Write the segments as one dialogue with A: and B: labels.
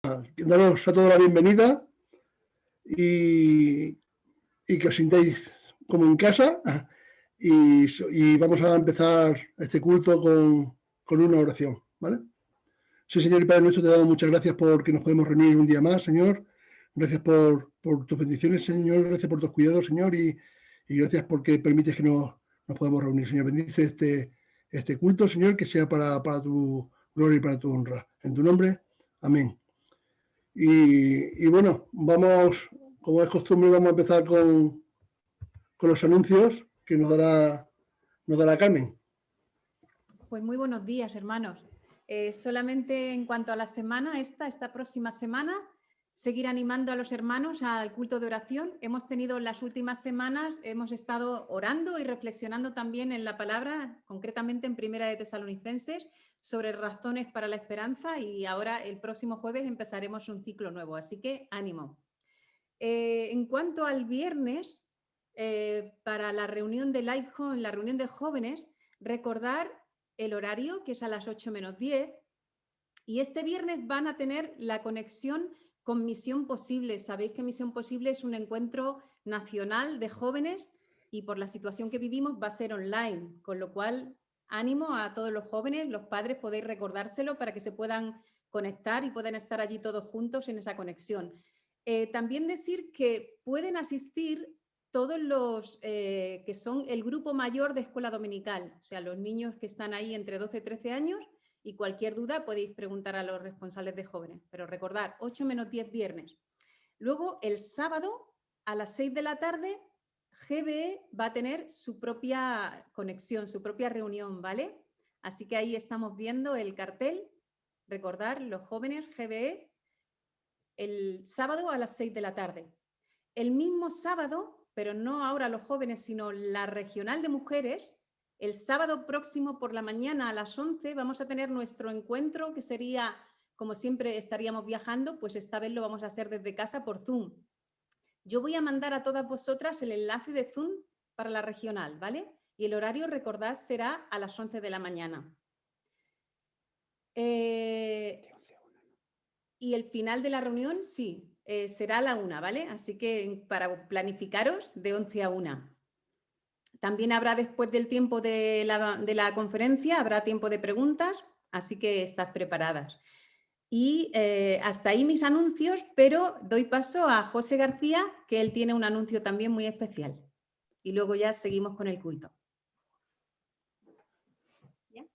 A: daros a todos la bienvenida y que os sintáis como en casa y vamos a empezar este culto con una oración, ¿vale? Sí, Señor y Padre nuestro, te damos muchas gracias porque nos podemos reunir un día más, Señor. Gracias por tus bendiciones, Señor. Gracias por tus cuidados, Señor. Y gracias porque permites que nos podamos reunir, Señor. Bendice este culto, Señor, que sea para tu gloria y para tu honra. En tu nombre, amén. Y bueno, vamos, como es costumbre, vamos a empezar con los anuncios que nos dará Carmen.
B: Pues muy buenos días, hermanos. Solamente en cuanto a la semana, esta próxima semana, seguir animando a los hermanos al culto de oración. Hemos tenido las últimas semanas, hemos estado orando y reflexionando también en la palabra, concretamente en Primera de Tesalonicenses, sobre razones para la esperanza, y ahora el próximo jueves empezaremos un ciclo nuevo, así que ánimo. En cuanto al viernes, para la reunión de Lighthouse, la reunión de jóvenes, recordar el horario, que es a las 8 menos 10, y este viernes van a tener la conexión con Misión Posible. Sabéis que Misión Posible es un encuentro nacional de jóvenes y por la situación que vivimos va a ser online, con lo cual ánimo a todos los jóvenes, los padres podéis recordárselo para que se puedan conectar y puedan estar allí todos juntos en esa conexión. También decir que pueden asistir todos los que son el grupo mayor de escuela dominical, o sea, los niños que están ahí entre 12 y 13 años, y cualquier duda podéis preguntar a los responsables de jóvenes. Pero recordad, 8 menos 10 viernes. Luego, el sábado, a las 6 de la tarde, GBE va a tener su propia conexión, su propia reunión, ¿vale? Así que ahí estamos viendo el cartel. Recordar, los jóvenes GBE, el sábado a las 6 de la tarde. El mismo sábado, pero no ahora los jóvenes, sino la regional de mujeres, el sábado próximo por la mañana a las 11 vamos a tener nuestro encuentro, que sería, como siempre estaríamos viajando, pues esta vez lo vamos a hacer desde casa por Zoom. Yo voy a mandar a todas vosotras el enlace de Zoom para la regional, ¿vale? Y el horario, recordad, será a las 11 de la mañana. Y el final de la reunión, sí, será a la 1, ¿vale? Así que para planificaros, de 11 a 1. También habrá, después del tiempo de la conferencia, habrá tiempo de preguntas, así que estad preparadas. Y hasta ahí mis anuncios, pero doy paso a José García, que él tiene un anuncio también muy especial. Y luego ya seguimos con el culto.
C: ¿Ya?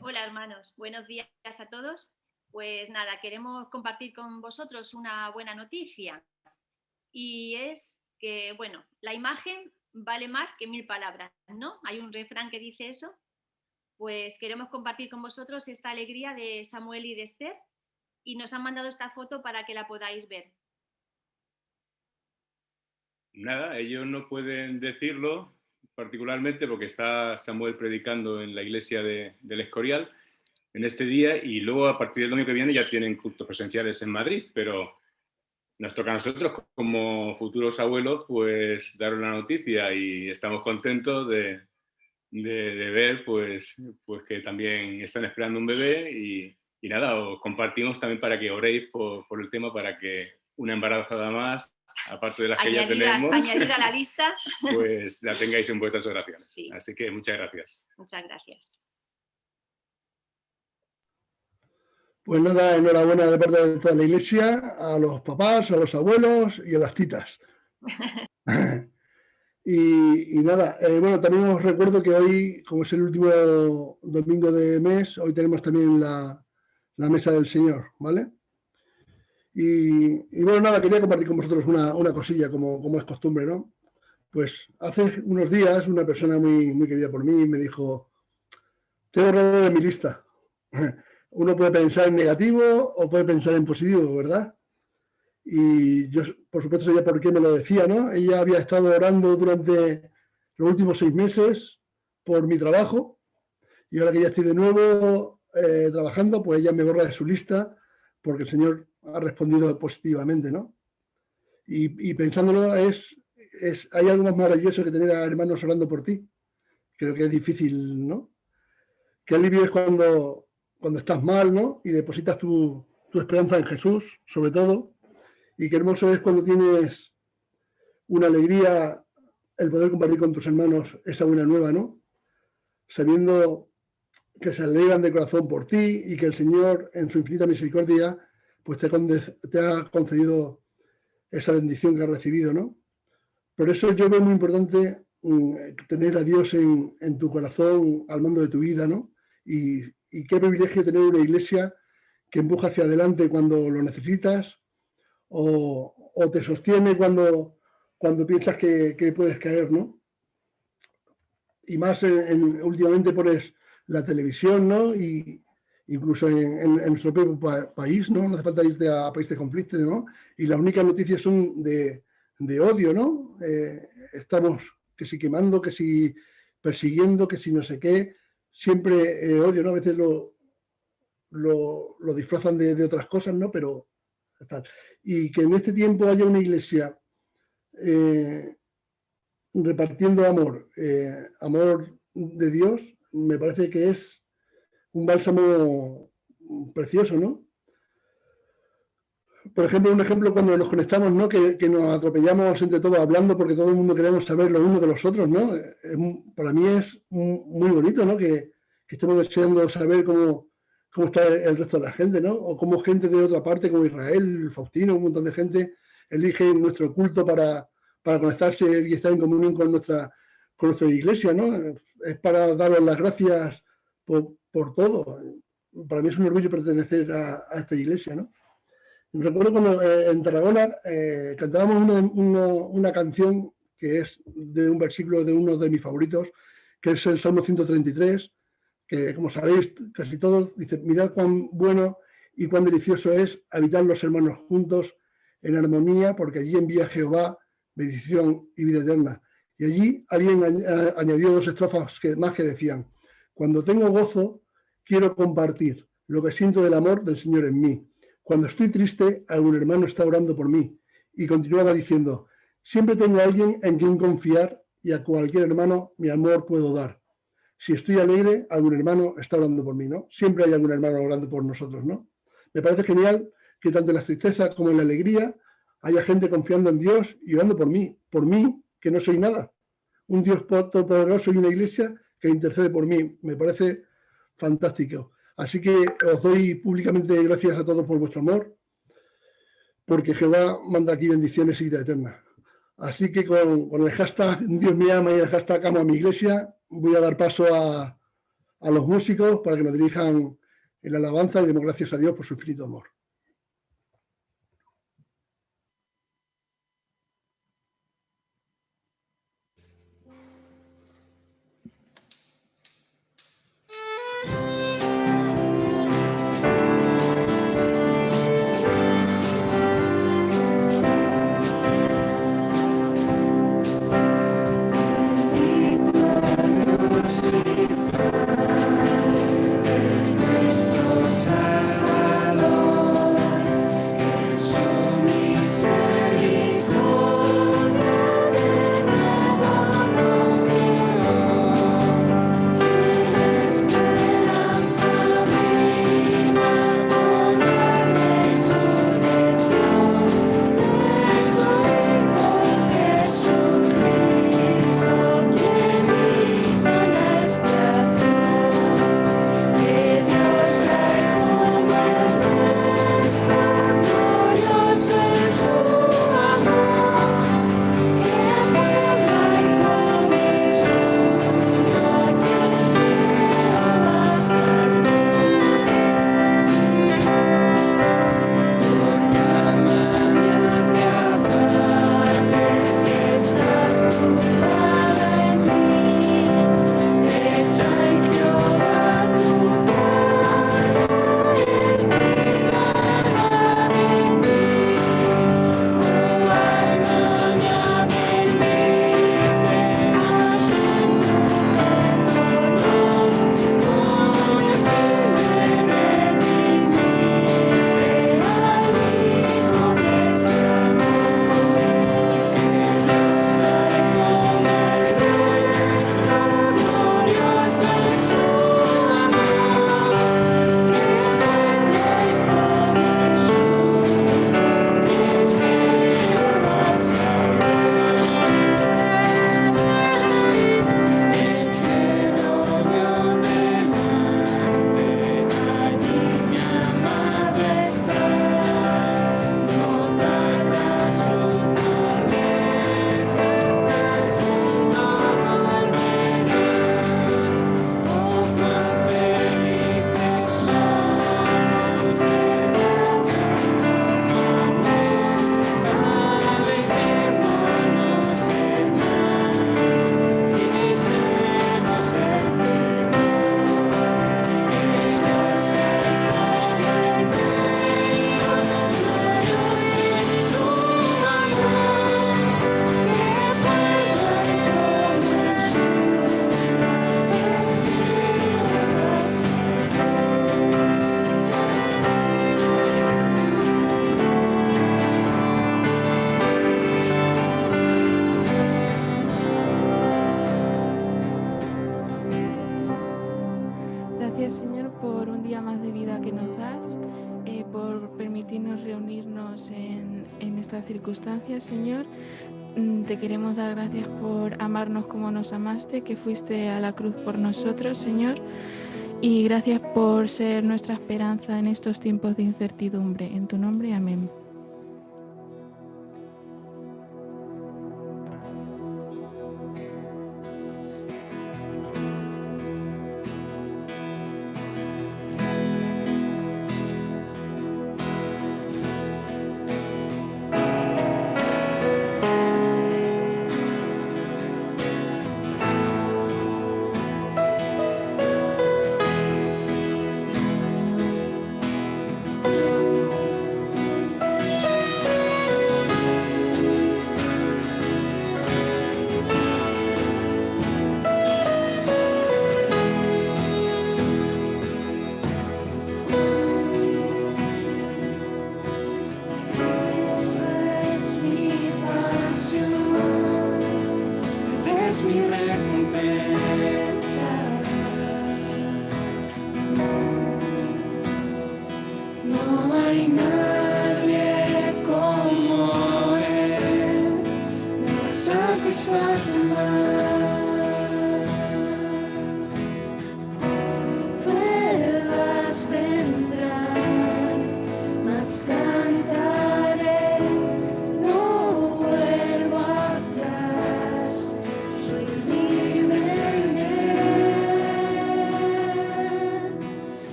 C: Hola, hermanos, buenos días a todos. Pues nada, queremos compartir con vosotros una buena noticia. Y es que, bueno, la imagen vale más que 1000 palabras, ¿no? Hay un refrán que dice eso. Pues queremos compartir con vosotros esta alegría de Samuel y de Esther, y nos han mandado esta foto para que la podáis ver.
D: Nada, ellos no pueden decirlo particularmente porque está Samuel predicando en la iglesia del Escorial en este día, y luego a partir del domingo que viene ya tienen cultos presenciales en Madrid, pero nos toca a nosotros como futuros abuelos pues daros la noticia, y estamos contentos de ver pues que también están esperando un bebé, y nada, os compartimos también para que oréis por el tema, para que una embarazada más, aparte de las que ya tenemos,
C: añadida a la lista,
D: pues la tengáis en vuestras oraciones.
C: Sí.
D: Así que muchas gracias.
C: Muchas gracias.
A: Pues nada, enhorabuena de parte de toda la iglesia, a los papás, a los abuelos y a las titas. y nada, bueno, también os recuerdo que hoy, como es el último domingo de mes, hoy tenemos también la mesa del Señor, ¿vale? Y bueno, nada, quería compartir con vosotros una cosilla, como es costumbre, ¿no? Pues hace unos días una persona muy, muy querida por mí me dijo: te he borrado de mi lista. Uno puede pensar en negativo o puede pensar en positivo, ¿verdad? Y yo, por supuesto, sabía por qué me lo decía, ¿no? Ella había estado orando durante los últimos 6 meses por mi trabajo, y ahora que ya estoy de nuevo trabajando, pues ella me borra de su lista porque el Señor ha respondido positivamente, ¿no? Y pensándolo, hay algo más maravilloso que tener a hermanos orando por ti. Creo que es difícil, ¿no? Qué alivio es cuando estás mal, ¿no? Y depositas tu tu esperanza en Jesús, sobre todo, y qué hermoso es cuando tienes una alegría el poder compartir con tus hermanos esa buena nueva, ¿no? Sabiendo que se alegran de corazón por ti y que el Señor, en su infinita misericordia, pues te ha concedido esa bendición que has recibido, ¿no? Por eso yo veo muy importante tener a Dios en tu corazón, al mando de tu vida, ¿no? Y qué privilegio tener una iglesia que empuja hacia adelante cuando lo necesitas o te sostiene cuando piensas que puedes caer, ¿no? Y más últimamente pones la televisión, ¿no? Y incluso en nuestro propio país, ¿no? No hace falta irte a países de conflicto, ¿no? Y las únicas noticias son de odio, ¿no? Estamos que si quemando, que si persiguiendo, que si no sé qué, siempre odio, ¿no? A veces lo disfrazan de otras cosas, ¿no? Pero tal. Y que en este tiempo haya una iglesia repartiendo amor de Dios, me parece que es un bálsamo precioso, ¿no? Por ejemplo, un ejemplo cuando nos conectamos, ¿no? Que nos atropellamos entre todos hablando porque todo el mundo queremos saber lo uno de los otros, ¿no? Para mí es muy bonito, ¿no? Que estemos deseando saber cómo está el resto de la gente, ¿no? O cómo gente de otra parte, como Israel, Faustino, un montón de gente, elige nuestro culto para conectarse y estar en comunión con nuestra iglesia, ¿no? Es para daros las gracias por todo. Para mí es un orgullo pertenecer a esta iglesia, ¿no? Recuerdo cuando en Tarragona cantábamos una canción que es de un versículo de uno de mis favoritos, que es el Salmo 133, que como sabéis casi todos, dice: mirad cuán bueno y cuán delicioso es habitar los hermanos juntos en armonía, porque allí envía Jehová bendición y vida eterna. Y allí alguien añadió dos estrofas más que decían: cuando tengo gozo, quiero compartir lo que siento del amor del Señor en mí. Cuando estoy triste, algún hermano está orando por mí. Y continuaba diciendo: siempre tengo a alguien en quien confiar y a cualquier hermano mi amor puedo dar. Si estoy alegre, algún hermano está orando por mí, ¿no? Siempre hay algún hermano orando por nosotros, ¿no? Me parece genial que tanto en la tristeza como en la alegría haya gente confiando en Dios y orando por mí, que no soy nada. Un Dios todopoderoso y una iglesia que intercede por mí. Me parece fantástico. Así que os doy públicamente gracias a todos por vuestro amor, porque Jehová manda aquí bendiciones y vida eterna. Así que con el hashtag Dios me ama y el hashtag amo a mi iglesia, voy a dar paso a los músicos para que nos dirijan en la alabanza y demos gracias a Dios por su infinito amor.
E: Salvador. permitirnos reunirnos en estas circunstancias, Señor. Te queremos dar gracias por amarnos como nos amaste, que fuiste a la cruz por nosotros, Señor. Y gracias por ser nuestra esperanza en estos tiempos de incertidumbre. En tu nombre, amén.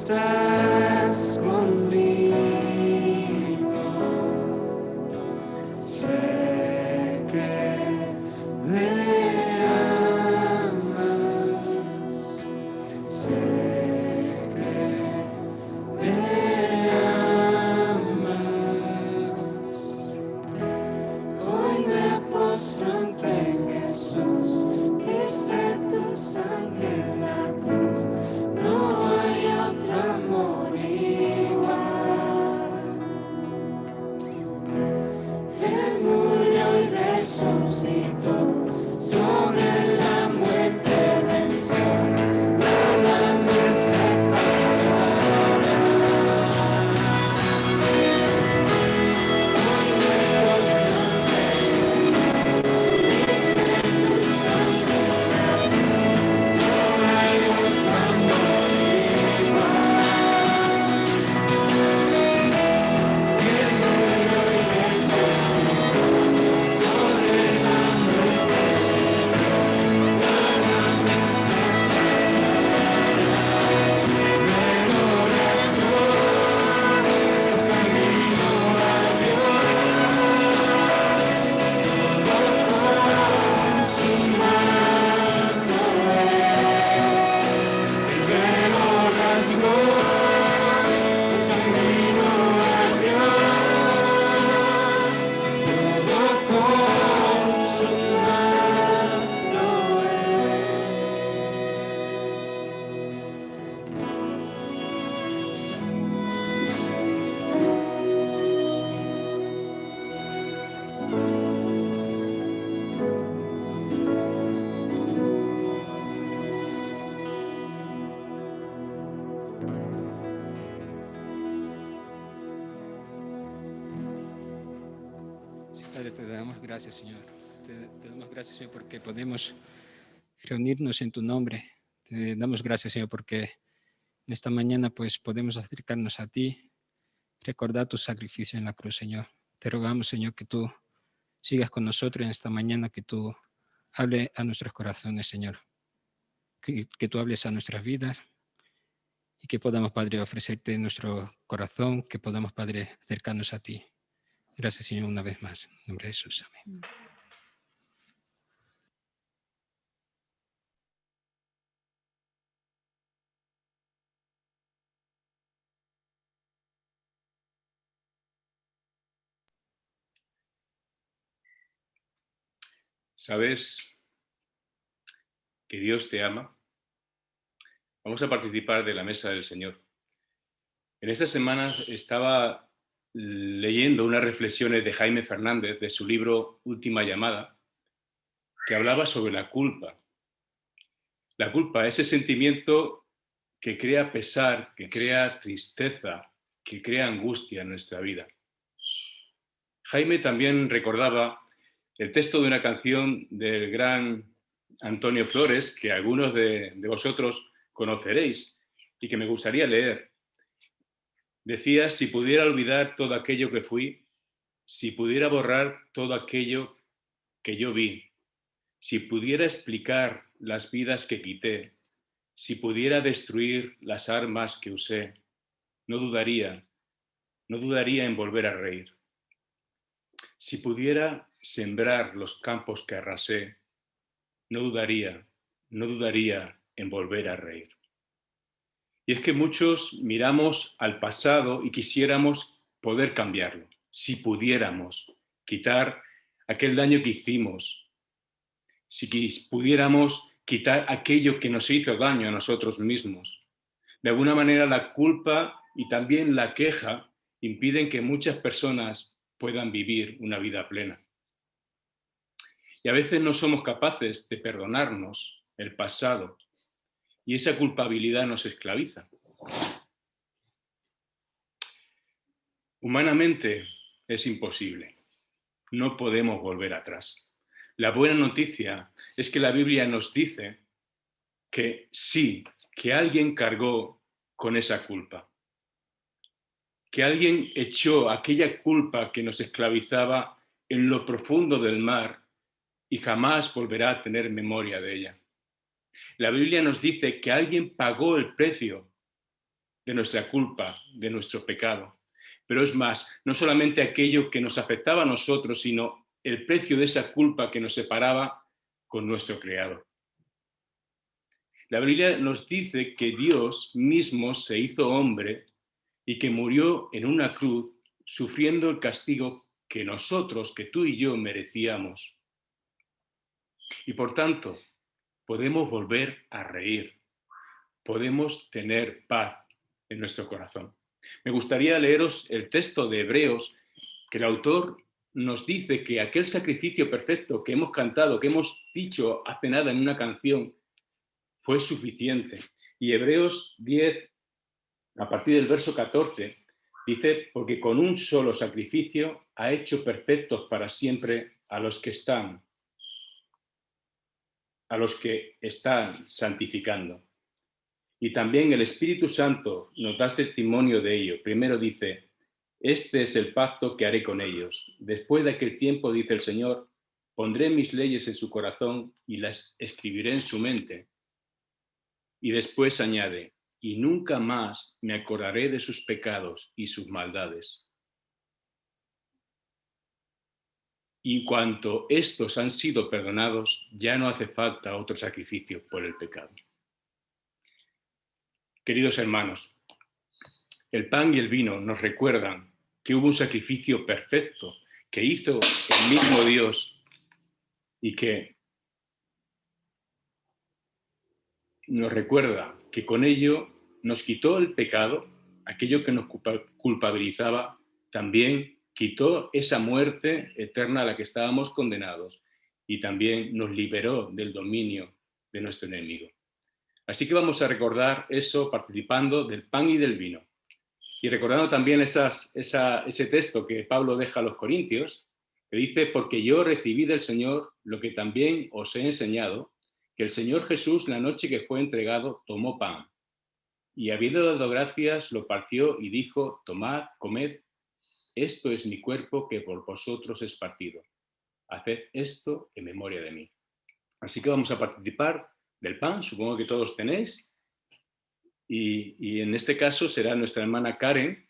F: estás conmigo. Sé que me amas. Sé que me amas. Hoy me postro ante Jesús, diste tu sangre en la cruz. No hay otro amor igual. Él murió y resucitó, sobre la muerte venció. Nada me separará. Hoy me postro ante Jesús, diste tu sangre en la cruz. No hay otro amor igual. Él murió y resucitó, sobre la muerte venció. Nada me separará. Luego las camino a Dios, todo consumado es. Luego rasgó camino a Dios, todo consumado
G: Sí, Padre, te damos gracias, Señor. Te damos gracias, Señor, porque podemos reunirnos en tu nombre. Te damos gracias, Señor, porque en esta mañana pues podemos acercarnos a ti, recordar tu sacrificio en la cruz, Señor. Te rogamos, Señor, que tú sigas con nosotros en esta mañana, que tú hables a nuestros corazones, Señor. Que tú hables a nuestras vidas y que podamos, Padre, ofrecerte nuestro corazón, que podamos, Padre, acercarnos a ti. Gracias, Señor, una vez más. En nombre de Jesús. Amén.
D: ¿Sabes que Dios te ama? Vamos a participar de la mesa del Señor. En estas semanas estaba leyendo unas reflexiones de Jaime Fernández de su libro Última Llamada, que hablaba sobre la culpa. La culpa, ese sentimiento que crea pesar, que crea tristeza, que crea angustia en nuestra vida. Jaime también recordaba el texto de una canción del gran Antonio Flores, que algunos de vosotros conoceréis y que me gustaría leer. Decía: si pudiera olvidar todo aquello que fui, si pudiera borrar todo aquello que yo vi, si pudiera explicar las vidas que quité, si pudiera destruir las armas que usé, no dudaría en volver a reír. Si pudiera sembrar los campos que arrasé, no dudaría en volver a reír. Y es que muchos miramos al pasado y quisiéramos poder cambiarlo, si pudiéramos quitar aquel daño que hicimos, si pudiéramos quitar aquello que nos hizo daño a nosotros mismos. De alguna manera la culpa y también la queja impiden que muchas personas puedan vivir una vida plena. Y a veces no somos capaces de perdonarnos el pasado y esa culpabilidad nos esclaviza. Humanamente es imposible. No podemos volver atrás. La buena noticia es que la Biblia nos dice que sí, que alguien cargó con esa culpa, que alguien echó aquella culpa que nos esclavizaba en lo profundo del mar y jamás volverá a tener memoria de ella. La Biblia nos dice que alguien pagó el precio de nuestra culpa, de nuestro pecado. Pero es más, no solamente aquello que nos afectaba a nosotros, sino el precio de esa culpa que nos separaba con nuestro Creador. La Biblia nos dice que Dios mismo se hizo hombre y que murió en una cruz sufriendo el castigo que nosotros, que tú y yo merecíamos. Y por tanto, podemos volver a reír, podemos tener paz en nuestro corazón. Me gustaría leeros el texto de Hebreos, que el autor nos dice que aquel sacrificio perfecto que hemos cantado, que hemos dicho hace nada en una canción, fue suficiente. Y Hebreos 10, a partir del verso 14, dice, porque con un solo sacrificio ha hecho perfectos para siempre a los que están santificando. Y también el Espíritu Santo nos da testimonio de ello. Primero dice, este es el pacto que haré con ellos. Después de aquel tiempo, dice el Señor, pondré mis leyes en su corazón y las escribiré en su mente. Y después añade, y nunca más me acordaré de sus pecados y sus maldades. Y en cuanto estos han sido perdonados, ya no hace falta otro sacrificio por el pecado. Queridos hermanos, el pan y el vino nos recuerdan que hubo un sacrificio perfecto que hizo el mismo Dios y que nos recuerda que con ello nos quitó el pecado, aquello que nos culpabilizaba, también quitó esa muerte eterna a la que estábamos condenados y también nos liberó del dominio de nuestro enemigo. Así que vamos a recordar eso participando del pan y del vino. Y recordando también ese texto que Pablo deja a los Corintios, que dice, porque yo recibí del Señor lo que también os he enseñado, que el Señor Jesús, la noche que fue entregado, tomó pan. Y habiendo dado gracias, lo partió y dijo, tomad, comed, esto es mi cuerpo que por vosotros es partido. Haced esto en memoria de mí. Así que vamos a participar del pan, supongo que todos tenéis. Y en este caso será nuestra hermana Karen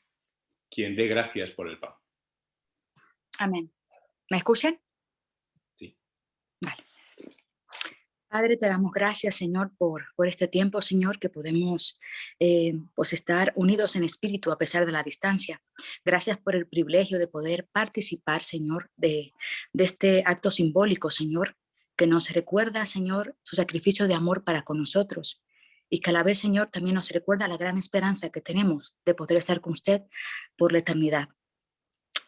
D: quien dé gracias por el pan.
H: Amén. ¿Me escuchan?
D: Sí.
H: Vale. Padre, te damos gracias, Señor, por este tiempo, Señor, que podemos pues estar unidos en espíritu a pesar de la distancia. Gracias por el privilegio de poder participar, Señor, de este acto simbólico, Señor, que nos recuerda, Señor, su sacrificio de amor para con nosotros y que a la vez, Señor, también nos recuerda la gran esperanza que tenemos de poder estar con usted por la eternidad.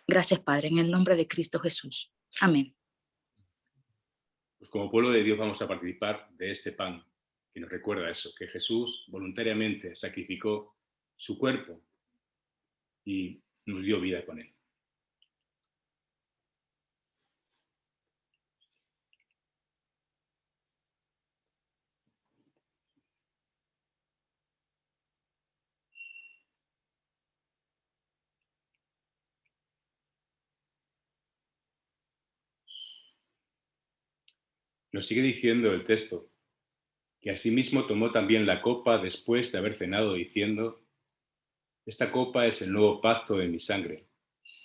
H: Gracias, Padre, en el nombre de Cristo Jesús. Amén.
D: Pues como pueblo de Dios vamos a participar de este pan que nos recuerda eso, que Jesús voluntariamente sacrificó su cuerpo y nos dio vida con él. Nos sigue diciendo el texto, que asimismo tomó también la copa después de haber cenado, diciendo, esta copa es el nuevo pacto de mi sangre.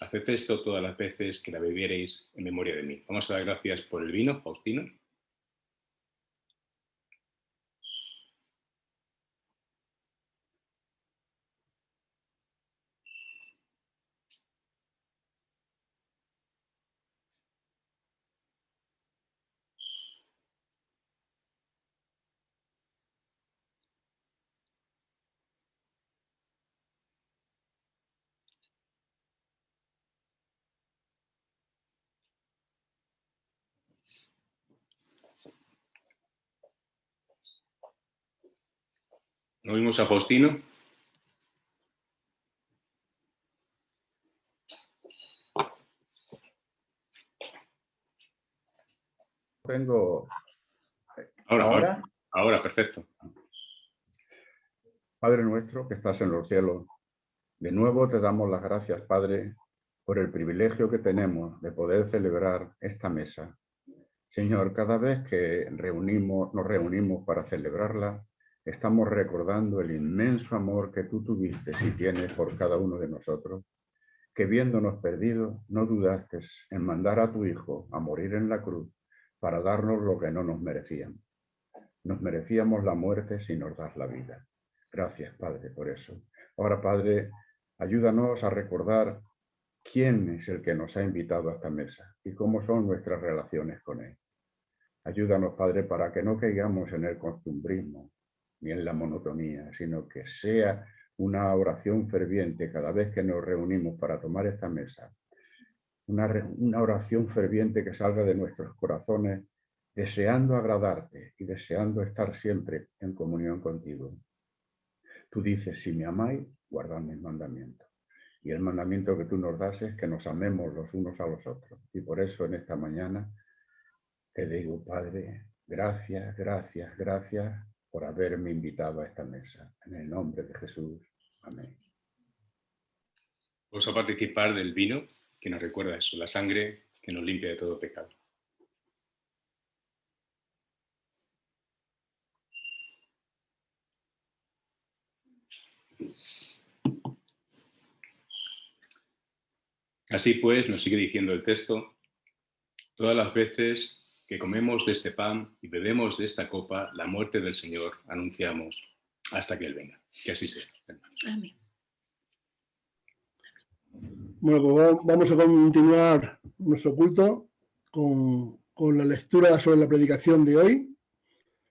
D: Haced esto todas las veces que la bebiereis en memoria de mí. Vamos a dar gracias por el vino, Faustino. ¿No vimos a Faustino?
I: Tengo
D: Ahora, perfecto.
I: Padre nuestro que estás en los cielos, de nuevo te damos las gracias, Padre, por el privilegio que tenemos de poder celebrar esta mesa. Señor, cada vez que nos reunimos para celebrarla, estamos recordando el inmenso amor que tú tuviste y tienes por cada uno de nosotros, que viéndonos perdidos no dudaste en mandar a tu Hijo a morir en la cruz para darnos lo que no nos merecíamos. Nos merecíamos la muerte si nos das la vida. Gracias, Padre, por eso. Ahora, Padre, ayúdanos a recordar quién es el que nos ha invitado a esta mesa y cómo son nuestras relaciones con él. Ayúdanos, Padre, para que no caigamos en el costumbrismo ni en la monotonía, sino que sea una oración ferviente cada vez que nos reunimos para tomar esta mesa. Una oración ferviente que salga de nuestros corazones, deseando agradarte y deseando estar siempre en comunión contigo. Tú dices, si me amáis, guardad mis mandamientos. Y el mandamiento que tú nos das es que nos amemos los unos a los otros. Y por eso en esta mañana te digo, Padre, gracias, gracias, gracias por haberme invitado a esta mesa. En el nombre de Jesús. Amén.
D: Vamos a participar del vino que nos recuerda eso, la sangre que nos limpia de todo pecado. Así pues, nos sigue diciendo el texto, todas las veces que comemos de este pan y bebemos de esta copa, la muerte del Señor anunciamos hasta que Él venga. Que así sea, hermanos.
C: Amén.
A: Bueno, pues vamos a continuar nuestro culto con la lectura sobre la predicación de hoy.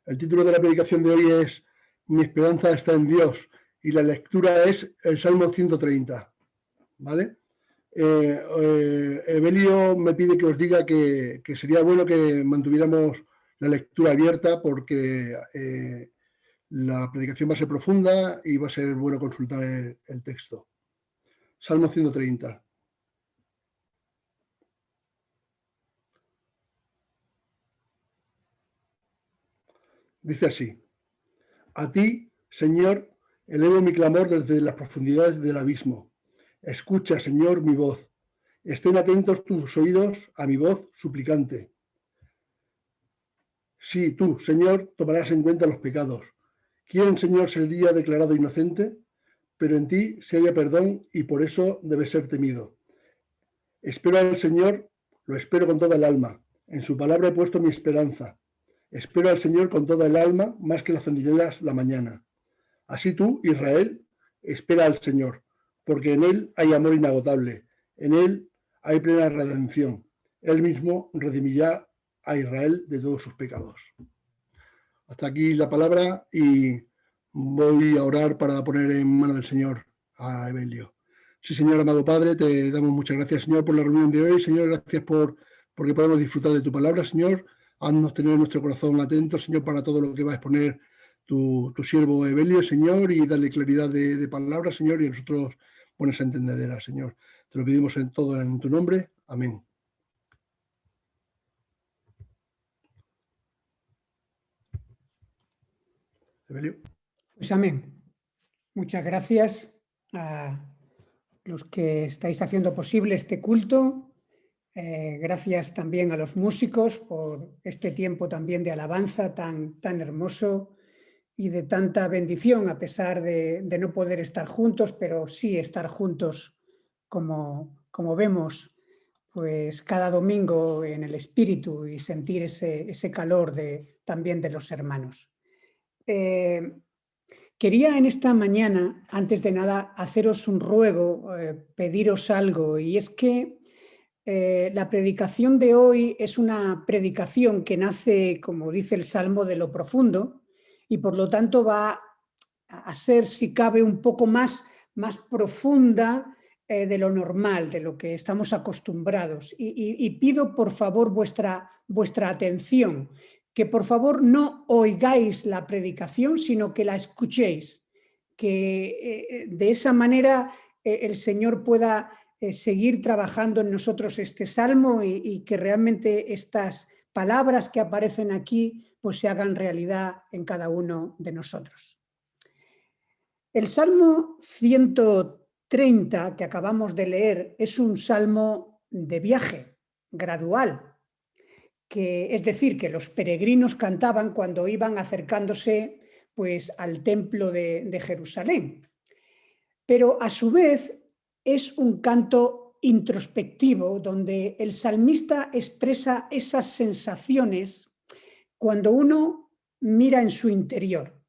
A: El título de la predicación de hoy es Mi esperanza está en Dios y la lectura es el Salmo 130. ¿Vale? Evelio me pide que os diga que sería bueno que mantuviéramos la lectura abierta porque la predicación va a ser profunda y va a ser bueno consultar el texto. Salmo 130. Dice así: A ti, Señor, elevo mi clamor desde las profundidades del abismo. Escucha, Señor, mi voz. Estén atentos tus oídos a mi voz suplicante. Sí, tú, Señor, tomarás en cuenta los pecados. ¿Quién, Señor, sería declarado inocente? Pero en ti se halla perdón y por eso debe ser temido. Espero al Señor, lo espero con toda el alma. En su palabra he puesto mi esperanza. Espero al Señor con toda el alma, más que las centinelas la mañana. Así tú, Israel, espera al Señor, porque en Él hay amor inagotable. En Él hay plena redención. Él mismo redimirá a Israel de todos sus pecados. Hasta aquí la palabra y voy a orar para poner en manos del Señor a Evelio. Sí, Señor, amado Padre, te damos muchas gracias, Señor, por la reunión de hoy. Señor, gracias porque podemos disfrutar de tu palabra, Señor. Haznos tener nuestro corazón atento, Señor, para todo lo que va a exponer tu siervo Evelio, Señor, y darle claridad de palabras, Señor, y a nosotros buenas entendederas, Señor. Te lo pedimos en todo en tu nombre. Amén. Evelio.
J: Pues amén. Muchas gracias a los que estáis haciendo posible este culto. Gracias también a los músicos por este tiempo también de alabanza tan hermoso y de tanta bendición, a pesar de no poder estar juntos, pero sí estar juntos como vemos pues cada domingo en el espíritu y sentir ese calor también de los hermanos. Quería en esta mañana, antes de nada, haceros un ruego, pediros algo, y es que la predicación de hoy es una predicación que nace, como dice el Salmo, de lo profundo, y por lo tanto va a ser, si cabe, un poco más profunda de lo normal, de lo que estamos acostumbrados. Y pido, por favor, vuestra atención, que por favor no oigáis la predicación, sino que la escuchéis, que de esa manera el Señor pueda seguir trabajando en nosotros este salmo y que realmente estas palabras que aparecen aquí pues se hagan realidad en cada uno de nosotros. El Salmo 130 que acabamos de leer es un salmo de viaje gradual, es decir, que los peregrinos cantaban cuando iban acercándose pues, al templo de Jerusalén. Pero a su vez es un canto introspectivo donde el salmista expresa esas sensaciones cuando uno mira en su interior.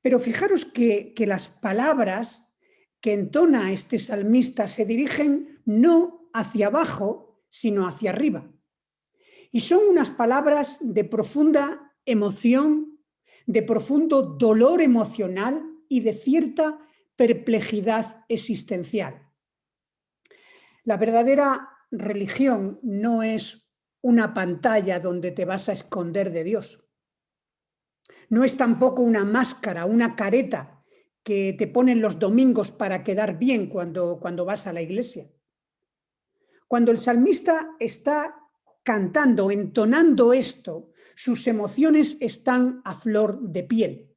J: Pero fijaros que las palabras que entona este salmista se dirigen no hacia abajo, sino hacia arriba. Y son unas palabras de profunda emoción, de profundo dolor emocional y de cierta perplejidad existencial. La verdadera religión no es una pantalla donde te vas a esconder de Dios. No es tampoco una máscara, una careta que te ponen los domingos para quedar bien cuando vas a la iglesia. Cuando el salmista está cantando, entonando esto, sus emociones están a flor de piel.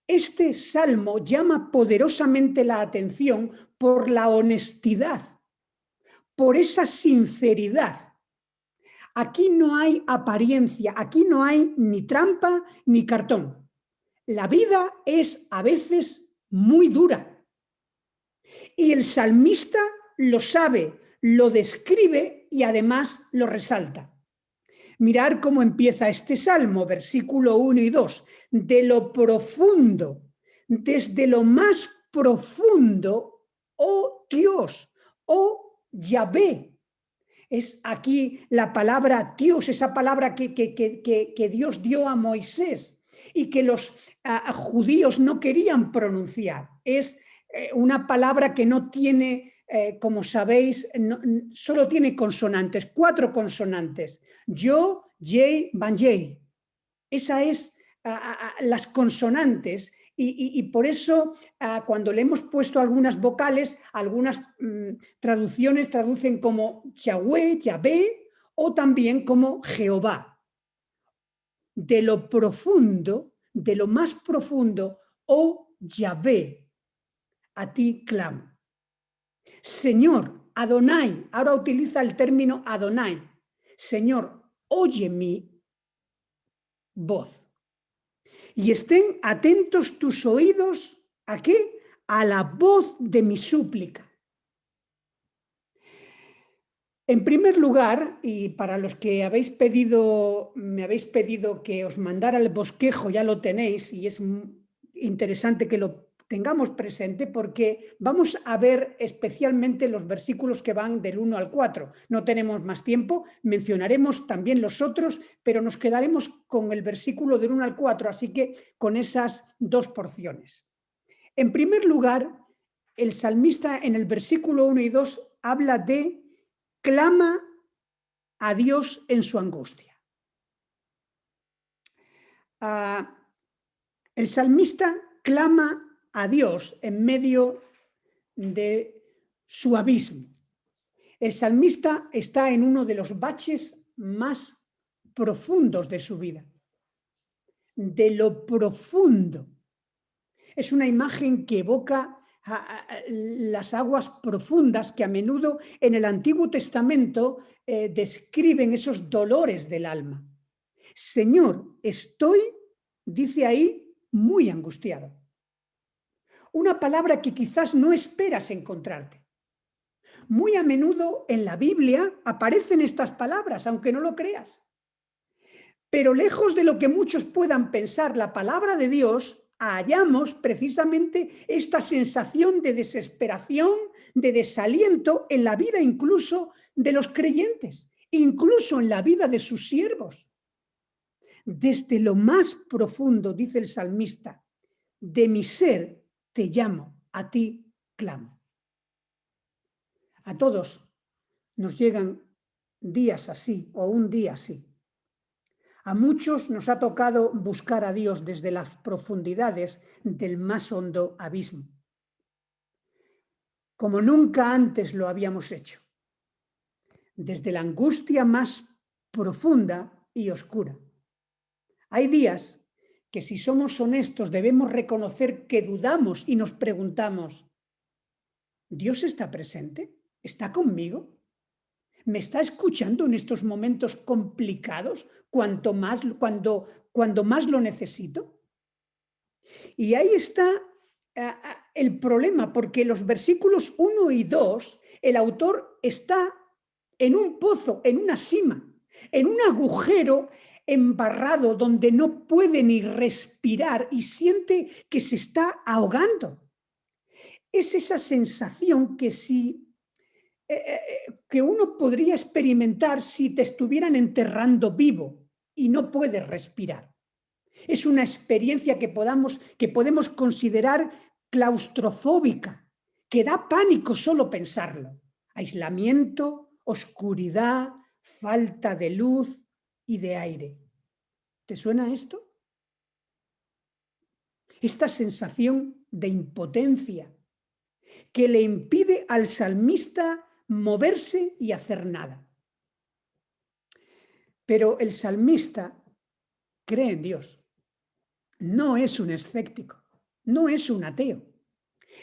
J: Este salmo llama poderosamente la atención por la honestidad, por esa sinceridad. Aquí no hay apariencia, aquí no hay ni trampa ni cartón. La vida es a veces muy dura. Y el salmista lo sabe, lo describe y además lo resalta. Mirad cómo empieza este salmo, versículo 1 y 2. De lo profundo, desde lo más profundo, oh Dios, oh Yahvé. Es aquí la palabra Dios, esa palabra que Dios dio a Moisés y que los judíos no querían pronunciar. Es una palabra que no tiene, como sabéis, solo tiene consonantes, 4 consonantes. Yo, Yei, Banjei. Esa es las consonantes. Y por eso, cuando le hemos puesto algunas vocales, algunas traducciones traducen como Yahweh, Yahvé, o también como Jehová. De lo profundo, de lo más profundo, oh Yahvé, a ti clamo. Señor, Adonai, ahora utiliza el término Adonai. Señor, oye mi voz. Y estén atentos tus oídos, ¿a qué? A la voz de mi súplica. En primer lugar, y para los que me habéis pedido que os mandara el bosquejo, ya lo tenéis, y es interesante que lo tengamos presente porque vamos a ver especialmente los versículos que van del 1 al 4. No tenemos más tiempo, mencionaremos también los otros, pero nos quedaremos con el versículo del 1 al 4, así que con esas 2 porciones. En primer lugar, el salmista en el versículo 1 y 2 habla de clama a Dios en su angustia. El salmista clama a Dios en medio de su abismo. El salmista está en uno de los baches más profundos de su vida. De lo profundo. Es una imagen que evoca las aguas profundas que a menudo en el Antiguo Testamento describen esos dolores del alma. Señor, estoy, dice ahí, muy angustiado. Una palabra que quizás no esperas encontrarte. Muy a menudo en la Biblia aparecen estas palabras, aunque no lo creas. Pero lejos de lo que muchos puedan pensar, la palabra de Dios, hallamos precisamente esta sensación de desesperación, de desaliento en la vida incluso de los creyentes, incluso en la vida de sus siervos. Desde lo más profundo, dice el salmista, de mi ser te llamo, a ti clamo. A todos nos llegan días así o un día así. A muchos nos ha tocado buscar a Dios desde las profundidades del más hondo abismo, como nunca antes lo habíamos hecho, desde la angustia más profunda y oscura. Hay días que, si somos honestos, debemos reconocer que dudamos y nos preguntamos, ¿Dios está presente? ¿Está conmigo? ¿Me está escuchando en estos momentos complicados cuando más lo necesito? Y ahí está el problema, porque los versículos 1 y 2, el autor está en un pozo, en una sima, en un agujero embarrado donde no puede ni respirar y siente que se está ahogando. Es esa sensación que que uno podría experimentar si te estuvieran enterrando vivo y no puedes respirar. Es una experiencia que podemos considerar claustrofóbica, que da pánico solo pensarlo. Aislamiento, oscuridad, falta de luz y de aire. ¿Te suena esto? Esta sensación de impotencia que le impide al salmista moverse y hacer nada. Pero el salmista cree en Dios. No es un escéptico, no es un ateo.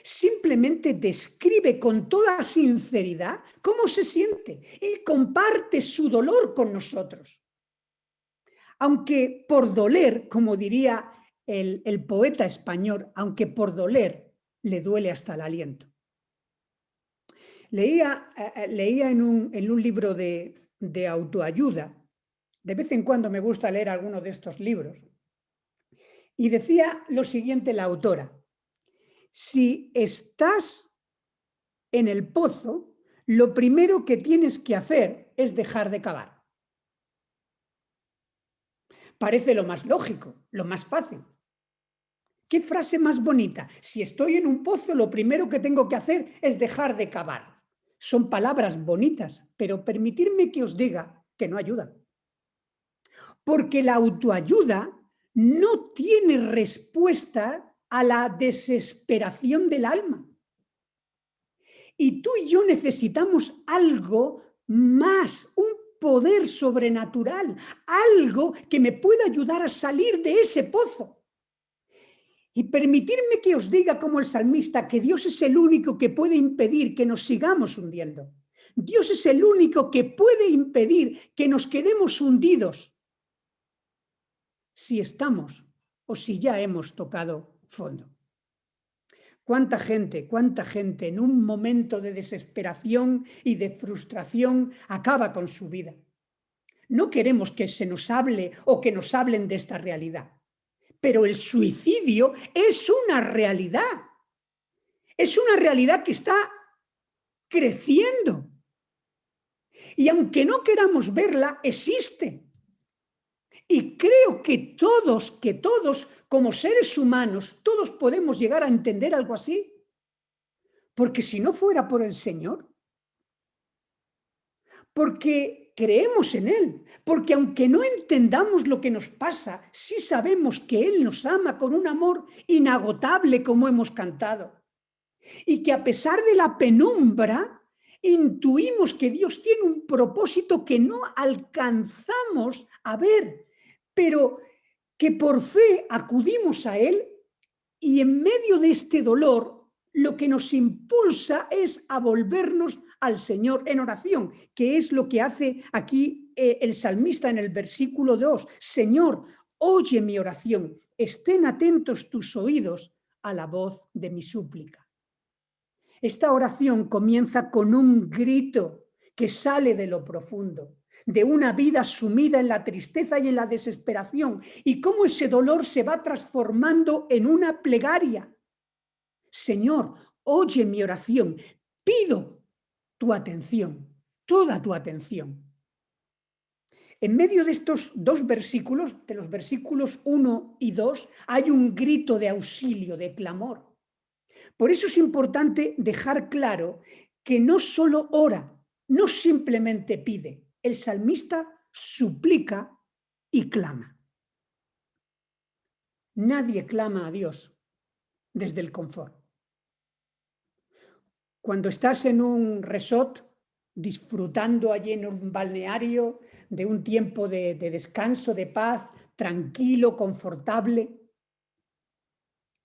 J: Simplemente describe con toda sinceridad cómo se siente y comparte su dolor con nosotros. Aunque por doler, como diría el poeta español, aunque por doler le duele hasta el aliento. Leía en un libro de autoayuda, de vez en cuando me gusta leer alguno de estos libros, y decía lo siguiente la autora: si estás en el pozo, lo primero que tienes que hacer es dejar de cavar. Parece lo más lógico, lo más fácil. ¿Qué frase más bonita? Si estoy en un pozo, lo primero que tengo que hacer es dejar de cavar. Son palabras bonitas, pero permitidme que os diga que no ayudan. Porque la autoayuda no tiene respuesta a la desesperación del alma. Y tú y yo necesitamos algo más, un poder sobrenatural, algo que me pueda ayudar a salir de ese pozo. Y permitidme que os diga como el salmista que Dios es el único que puede impedir que nos sigamos hundiendo. Dios es el único que puede impedir que nos quedemos hundidos si estamos o si ya hemos tocado fondo. ¿Cuánta gente en un momento de desesperación y de frustración acaba con su vida? No queremos que se nos hable o que nos hablen de esta realidad, pero el suicidio es una realidad. Es una realidad que está creciendo. Y aunque no queramos verla, existe. Y creo que todos, como seres humanos, todos podemos llegar a entender algo así. Porque si no fuera por el Señor, porque creemos en Él, porque aunque no entendamos lo que nos pasa, sí sabemos que Él nos ama con un amor inagotable, como hemos cantado. Y que a pesar de la penumbra, intuimos que Dios tiene un propósito que no alcanzamos a ver, pero que por fe acudimos a Él, y en medio de este dolor lo que nos impulsa es a volvernos al Señor en oración, que es lo que hace aquí el salmista en el versículo 2. Señor, oye mi oración, estén atentos tus oídos a la voz de mi súplica. Esta oración comienza con un grito que sale de lo profundo, de una vida sumida en la tristeza y en la desesperación, y cómo ese dolor se va transformando en una plegaria. Señor, oye mi oración, pido tu atención, toda tu atención. En medio de estos dos versículos, de los versículos 1 y 2, hay un grito de auxilio, de clamor. Por eso es importante dejar claro que no solo ora, no simplemente pide. El salmista suplica y clama. Nadie clama a Dios desde el confort. Cuando estás en un resort, disfrutando allí en un balneario de un tiempo de descanso, de paz, tranquilo, confortable,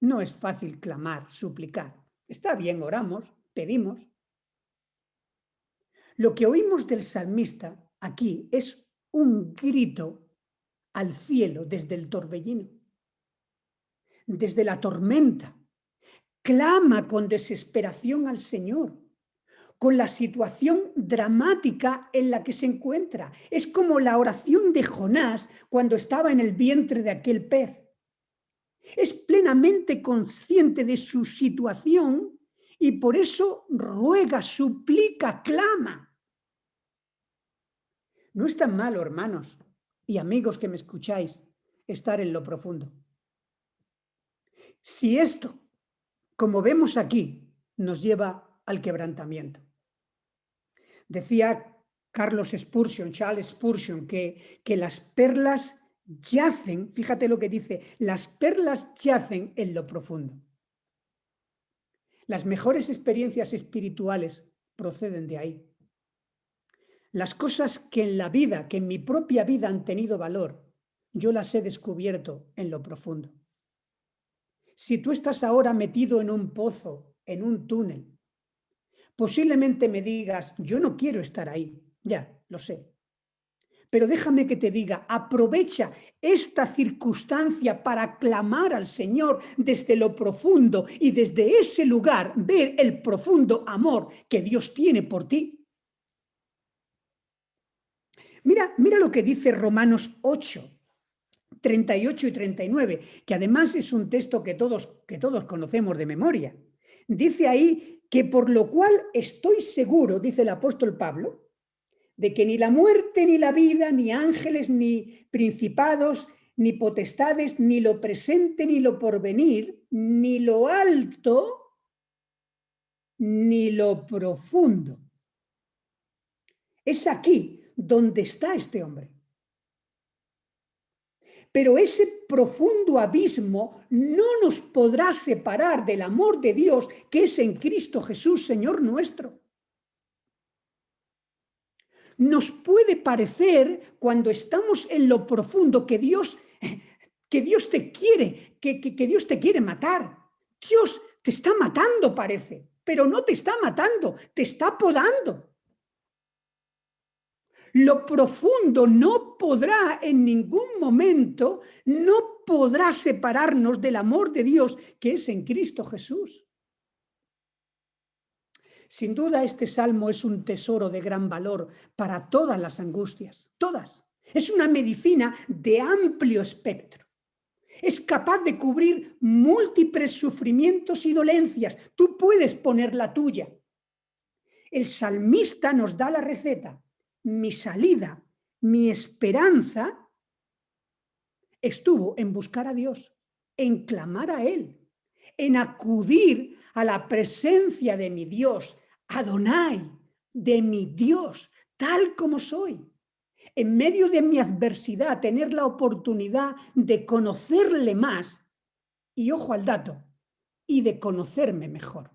J: no es fácil clamar, suplicar. Está bien, oramos, pedimos. Lo que oímos del salmista aquí es un grito al cielo desde el torbellino. desde la tormenta, clama con desesperación al Señor, con la situación dramática en la que se encuentra. Es como la oración de Jonás cuando estaba en el vientre de aquel pez. Es plenamente consciente de su situación y por eso ruega, suplica, clama. No es tan malo, hermanos y amigos que me escucháis, estar en lo profundo. Si esto, como vemos aquí, nos lleva al quebrantamiento. Decía Charles Spurgeon, que las perlas yacen, fíjate lo que dice, las perlas yacen en lo profundo. Las mejores experiencias espirituales proceden de ahí. Las cosas que en la vida, que en mi propia vida han tenido valor, yo las he descubierto en lo profundo. Si tú estás ahora metido en un pozo, en un túnel, posiblemente me digas, yo no quiero estar ahí, ya, lo sé. Pero déjame que te diga, aprovecha esta circunstancia para clamar al Señor desde lo profundo y desde ese lugar ver el profundo amor que Dios tiene por ti. Mira lo que dice Romanos 8, 38 y 39, que además es un texto que todos conocemos de memoria. Dice ahí que por lo cual estoy seguro, dice el apóstol Pablo, de que ni la muerte, ni la vida, ni ángeles, ni principados, ni potestades, ni lo presente, ni lo porvenir, ni lo alto, ni lo profundo. Es aquí donde está este hombre. Pero ese profundo abismo no nos podrá separar del amor de Dios que es en Cristo Jesús, Señor nuestro. Nos puede parecer cuando estamos en lo profundo que Dios te quiere, que Dios te quiere matar. Dios te está matando, parece, pero no te está matando, te está podando. Lo profundo no podrá en ningún momento, no podrá separarnos del amor de Dios que es en Cristo Jesús. Sin duda este salmo es un tesoro de gran valor para todas las angustias, todas. Es una medicina de amplio espectro. Es capaz de cubrir múltiples sufrimientos y dolencias. Tú puedes poner la tuya. El salmista nos da la receta. Mi salida, mi esperanza estuvo en buscar a Dios, en clamar a Él, en acudir a la presencia de mi Dios, Adonai, de mi Dios, tal como soy. En medio de mi adversidad, tener la oportunidad de conocerle más, y ojo al dato, y de conocerme mejor.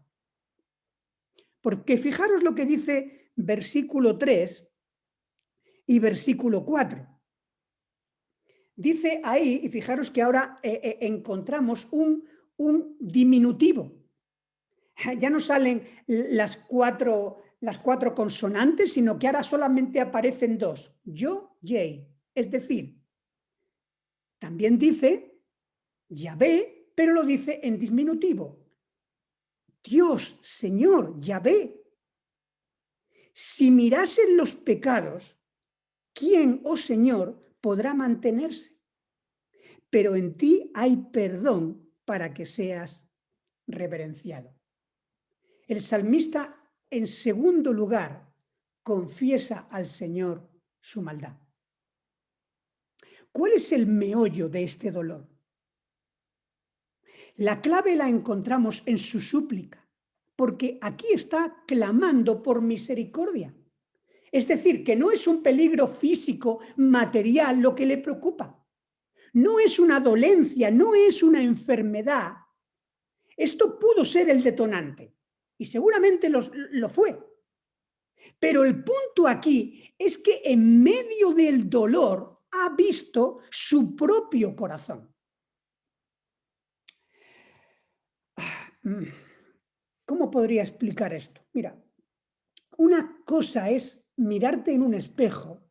J: Porque fijaros lo que dice versículo 3 y versículo 4. Dice ahí, y fijaros que ahora encontramos un diminutivo. Ya no salen las cuatro consonantes, sino que ahora solamente aparecen dos, yo, Yei. Es decir, también dice Yahvé, pero lo dice en diminutivo. Dios, Señor, Yahvé. Si mirasen los pecados, ¿quién, oh Señor, podrá mantenerse? Pero en ti hay perdón para que seas reverenciado. El salmista, en segundo lugar, confiesa al Señor su maldad. ¿Cuál es el meollo de este dolor? La clave la encontramos en su súplica, porque aquí está clamando por misericordia. Es decir, que no es un peligro físico, material lo que le preocupa. No es una dolencia, no es una enfermedad. Esto pudo ser el detonante, y seguramente lo fue. Pero el punto aquí es que en medio del dolor ha visto su propio corazón. ¿Cómo podría explicar esto? Mira, una cosa es mirarte en un espejo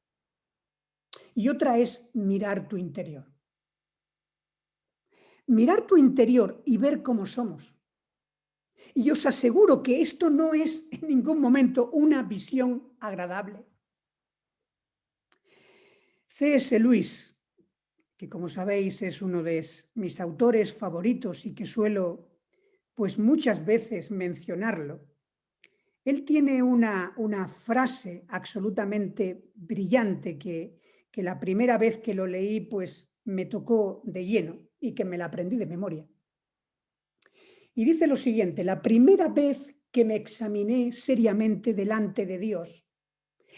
J: y otra es mirar tu interior. mirar tu interior y ver cómo somos. Y os aseguro que esto no es en ningún momento una visión agradable. C.S. Lewis, que como sabéis es uno de mis autores favoritos y que suelo pues muchas veces mencionarlo, él tiene una frase absolutamente brillante que la primera vez que lo leí pues me tocó de lleno y que me la aprendí de memoria. Y dice lo siguiente: la primera vez que me examiné seriamente delante de Dios,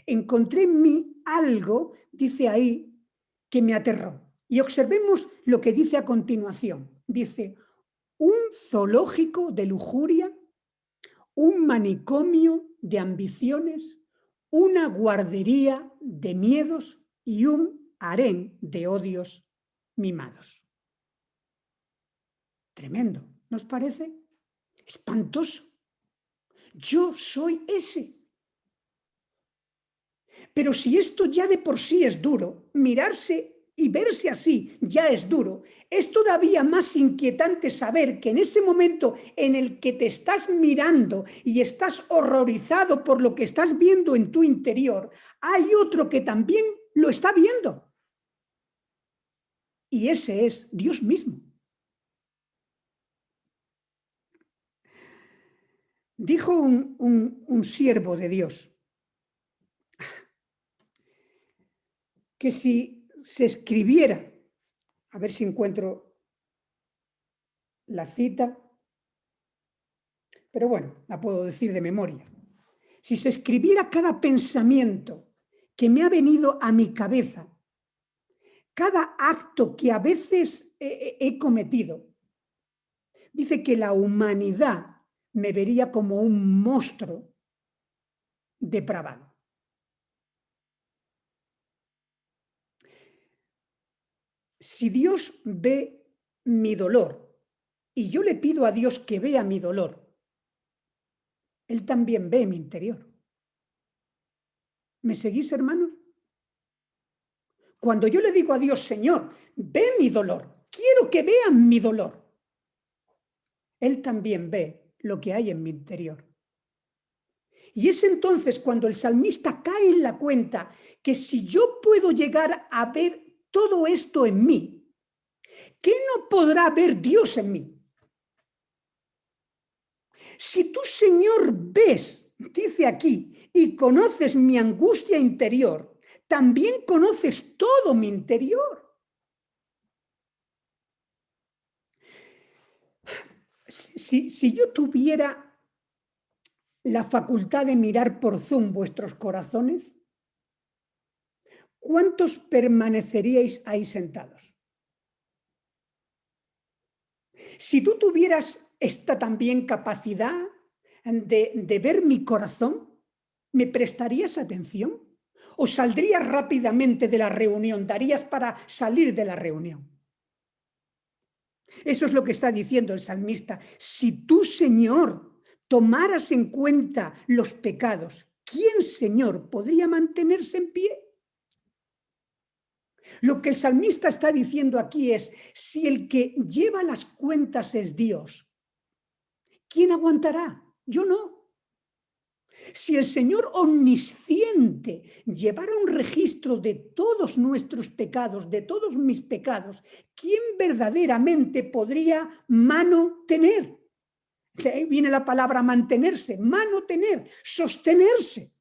J: encontré en mí algo, dice ahí, que me aterró. Y observemos lo que dice a continuación. Dice, un zoológico de lujuria, un manicomio de ambiciones, una guardería de miedos y un harén de odios mimados. Tremendo, ¿no os parece? Espantoso. Yo soy ese. Pero si esto ya de por sí es duro, mirarse y verse así ya es duro, es todavía más inquietante saber que en ese momento en el que te estás mirando y estás horrorizado por lo que estás viendo en tu interior, hay otro que también lo está viendo. Y ese es Dios mismo. Dijo un siervo de Dios que si se escribiera, a ver si encuentro la cita, pero bueno, la puedo decir de memoria. Si se escribiera cada pensamiento que me ha venido a mi cabeza, cada acto que a veces he cometido, dice que la humanidad me vería como un monstruo depravado. Si Dios ve mi dolor y yo le pido a Dios que vea mi dolor, Él también ve mi interior. ¿Me seguís, hermanos? Cuando yo le digo a Dios, Señor, ve mi dolor, quiero que vean mi dolor, Él también ve lo que hay en mi interior. Y es entonces cuando el salmista cae en la cuenta que si yo puedo llegar a ver todo esto en mí, ¿qué no podrá ver Dios en mí? Si tú, Señor, ves, dice aquí, y conoces mi angustia interior, también conoces todo mi interior. Si yo tuviera la facultad de mirar por Zoom vuestros corazones, ¿cuántos permaneceríais ahí sentados? Si tú tuvieras esta también capacidad de ver mi corazón, ¿me prestarías atención? ¿O saldrías rápidamente de la reunión? ¿Darías para salir de la reunión? Eso es lo que está diciendo el salmista. Si tú, Señor, tomaras en cuenta los pecados, ¿quién, Señor, podría mantenerse en pie? Lo que el salmista está diciendo aquí es, si el que lleva las cuentas es Dios, ¿quién aguantará? Yo no. Si el Señor omnisciente llevara un registro de todos nuestros pecados, de todos mis pecados, ¿quién verdaderamente podría mano tener? De ahí viene la palabra mantenerse, mano tener, sostenerse.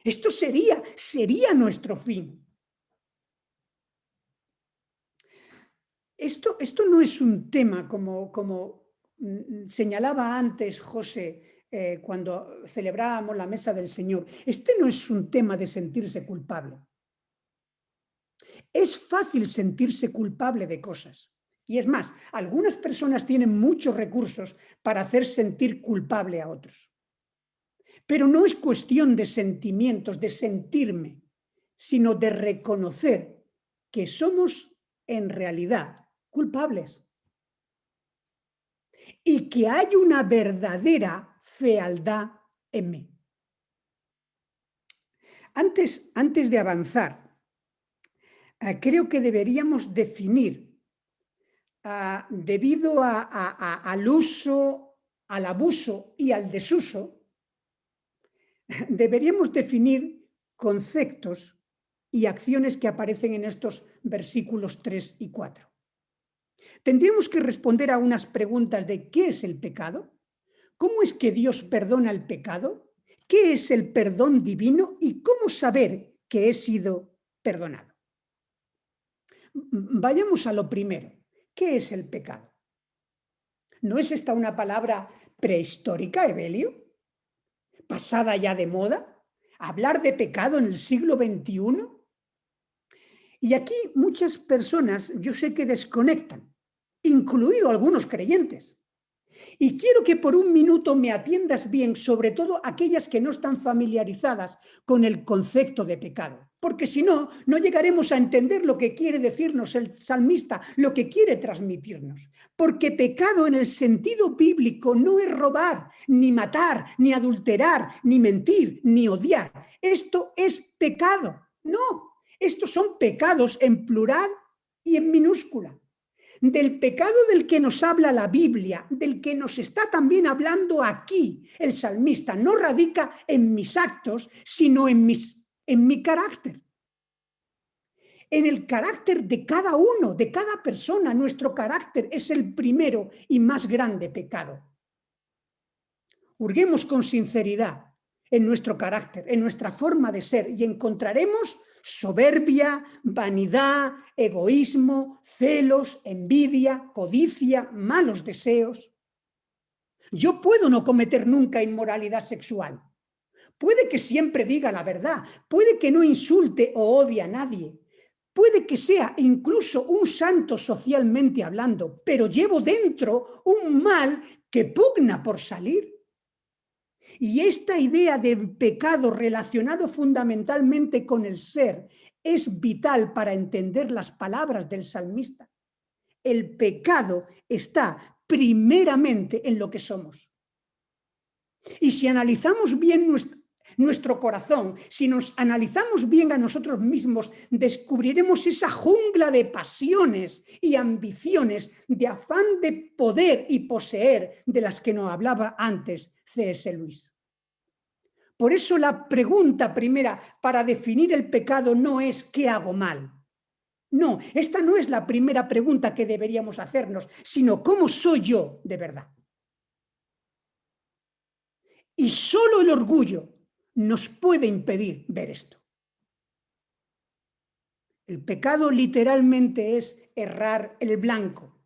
J: Esto sería nuestro fin. Esto no es un tema como señalaba antes José cuando celebrábamos la mesa del Señor. Este no es un tema de sentirse culpable. Es fácil sentirse culpable de cosas. Y es más, algunas personas tienen muchos recursos para hacer sentir culpable a otros. Pero no es cuestión de sentimientos, de sentirme, sino de reconocer que somos en realidad culpables y que hay una verdadera fealdad en mí. Antes de avanzar, creo que deberíamos definir debido al uso, al abuso y al desuso, deberíamos definir conceptos y acciones que aparecen en estos versículos 3 y 4. Tendríamos que responder a unas preguntas de ¿qué es el pecado? ¿Cómo es que Dios perdona el pecado? ¿Qué es el perdón divino? ¿Y cómo saber que he sido perdonado? Vayamos a lo primero. ¿Qué es el pecado? ¿No es esta una palabra prehistórica, Evelio? ¿Pasada ya de moda? ¿Hablar de pecado en el siglo XXI? Y aquí muchas personas yo sé que desconectan, incluido algunos creyentes. Y quiero que por un minuto me atiendas bien, sobre todo aquellas que no están familiarizadas con el concepto de pecado, porque si no, no llegaremos a entender lo que quiere decirnos el salmista, lo que quiere transmitirnos. Porque pecado en el sentido bíblico no es robar, ni matar, ni adulterar, ni mentir, ni odiar. Esto es pecado. No, estos son pecados en plural y en minúscula. Del pecado del que nos habla la Biblia, del que nos está también hablando aquí el salmista, no radica en mis actos, sino en mi carácter. En el carácter de cada uno, de cada persona. Nuestro carácter es el primero y más grande pecado. Hurguemos con sinceridad en nuestro carácter, en nuestra forma de ser, y encontraremos soberbia, vanidad, egoísmo, celos, envidia, codicia, malos deseos. Yo puedo no cometer nunca inmoralidad sexual. Puede que siempre diga la verdad, puede que no insulte o odie a nadie, puede que sea incluso un santo socialmente hablando, pero llevo dentro un mal que pugna por salir. Y esta idea de pecado relacionado fundamentalmente con el ser es vital para entender las palabras del salmista. El pecado está primeramente en lo que somos. Y si analizamos bien nuestro corazón, si nos analizamos bien a nosotros mismos, descubriremos esa jungla de pasiones y ambiciones, de afán de poder y poseer, de las que nos hablaba antes C.S. Lewis. Por eso la pregunta primera para definir el pecado no es ¿qué hago mal? No, esta no es la primera pregunta que deberíamos hacernos, sino ¿cómo soy yo de verdad? Y solo el orgullo nos puede impedir ver esto. El pecado literalmente es errar el blanco.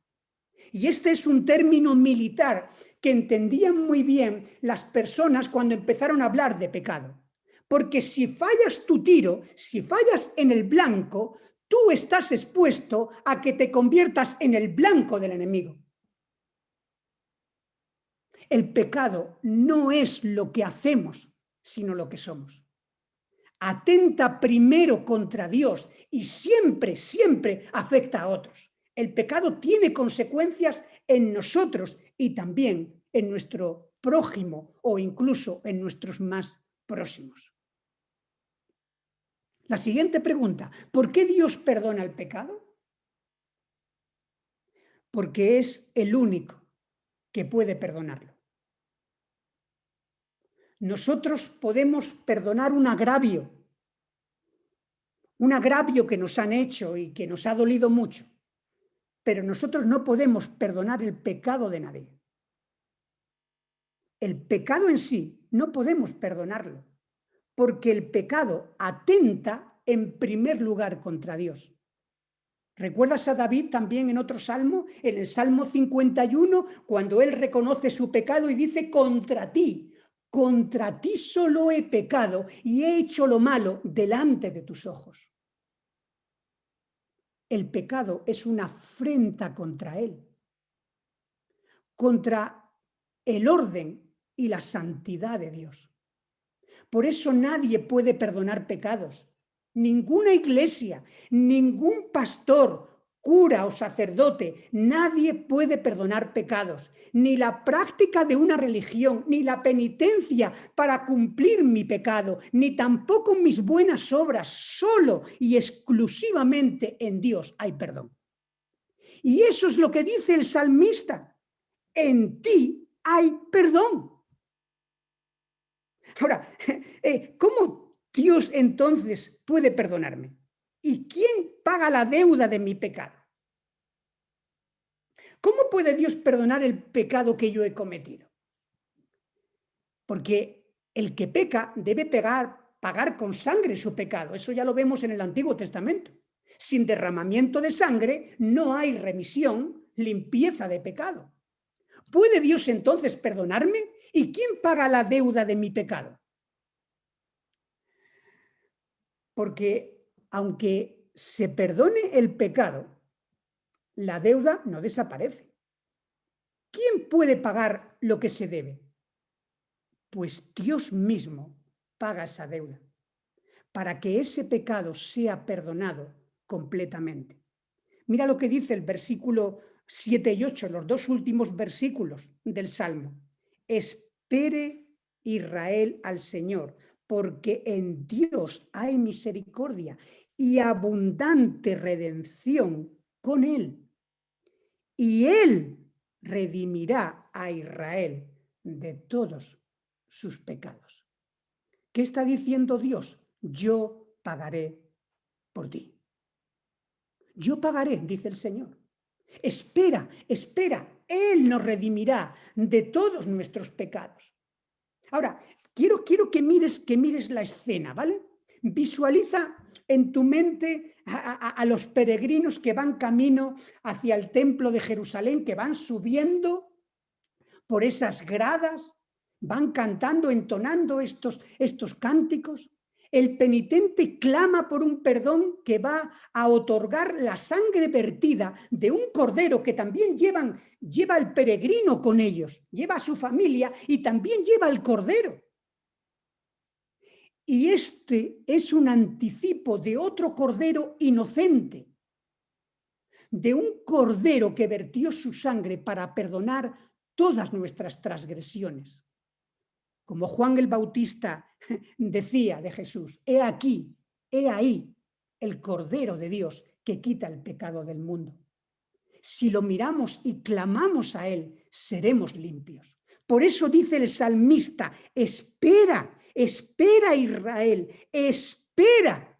J: Y este es un término militar que entendían muy bien las personas cuando empezaron a hablar de pecado. Porque si fallas tu tiro, si fallas en el blanco, tú estás expuesto a que te conviertas en el blanco del enemigo. El pecado no es lo que hacemos, sino lo que somos. Atenta primero contra Dios y siempre, siempre afecta a otros. El pecado tiene consecuencias en nosotros y también en nuestro prójimo o incluso en nuestros más próximos. La siguiente pregunta, ¿por qué Dios perdona el pecado? Porque es el único que puede perdonarlo. Nosotros podemos perdonar un agravio que nos han hecho y que nos ha dolido mucho, pero nosotros no podemos perdonar el pecado de nadie. El pecado en sí no podemos perdonarlo, porque el pecado atenta en primer lugar contra Dios. ¿Recuerdas a David también en otro salmo, en el Salmo 51, cuando él reconoce su pecado y dice: contra ti solo he pecado y he hecho lo malo delante de tus ojos? El pecado es una afrenta contra él, contra el orden y la santidad de Dios. Por eso nadie puede perdonar pecados. Ninguna iglesia, ningún pastor, cura o sacerdote, nadie puede perdonar pecados. Ni la práctica de una religión, ni la penitencia para cumplir mi pecado, ni tampoco mis buenas obras. Solo y exclusivamente en Dios hay perdón. Y eso es lo que dice el salmista. En ti hay perdón. Ahora, ¿cómo Dios entonces puede perdonarme? ¿Y quién paga la deuda de mi pecado? ¿Cómo puede Dios perdonar el pecado que yo he cometido? Porque el que peca debe pagar con sangre su pecado. Eso ya lo vemos en el Antiguo Testamento. Sin derramamiento de sangre no hay remisión, limpieza de pecado. ¿Puede Dios entonces perdonarme? ¿Y quién paga la deuda de mi pecado? Porque aunque se perdone el pecado, la deuda no desaparece. ¿Quién puede pagar lo que se debe? Pues Dios mismo paga esa deuda para que ese pecado sea perdonado completamente. Mira lo que dice el versículo 7 y 8, los dos últimos versículos del Salmo. Espere Israel al Señor, porque en Dios hay misericordia y abundante redención con Él. Y Él redimirá a Israel de todos sus pecados. ¿Qué está diciendo Dios? Yo pagaré por ti. Yo pagaré, dice el Señor. Espera, espera, Él nos redimirá de todos nuestros pecados. Ahora, quiero que mires la escena, ¿vale? Visualiza en tu mente a los peregrinos que van camino hacia el templo de Jerusalén, que van subiendo por esas gradas, van cantando, entonando estos cánticos. El penitente clama por un perdón que va a otorgar la sangre vertida de un cordero que también lleva el peregrino con ellos, lleva a su familia y también lleva el cordero. Y este es un anticipo de otro cordero inocente, de un cordero que vertió su sangre para perdonar todas nuestras transgresiones. Como Juan el Bautista decía de Jesús, he aquí, he ahí el Cordero de Dios que quita el pecado del mundo. Si lo miramos y clamamos a Él, seremos limpios. Por eso dice el salmista, espera, espera Israel, espera,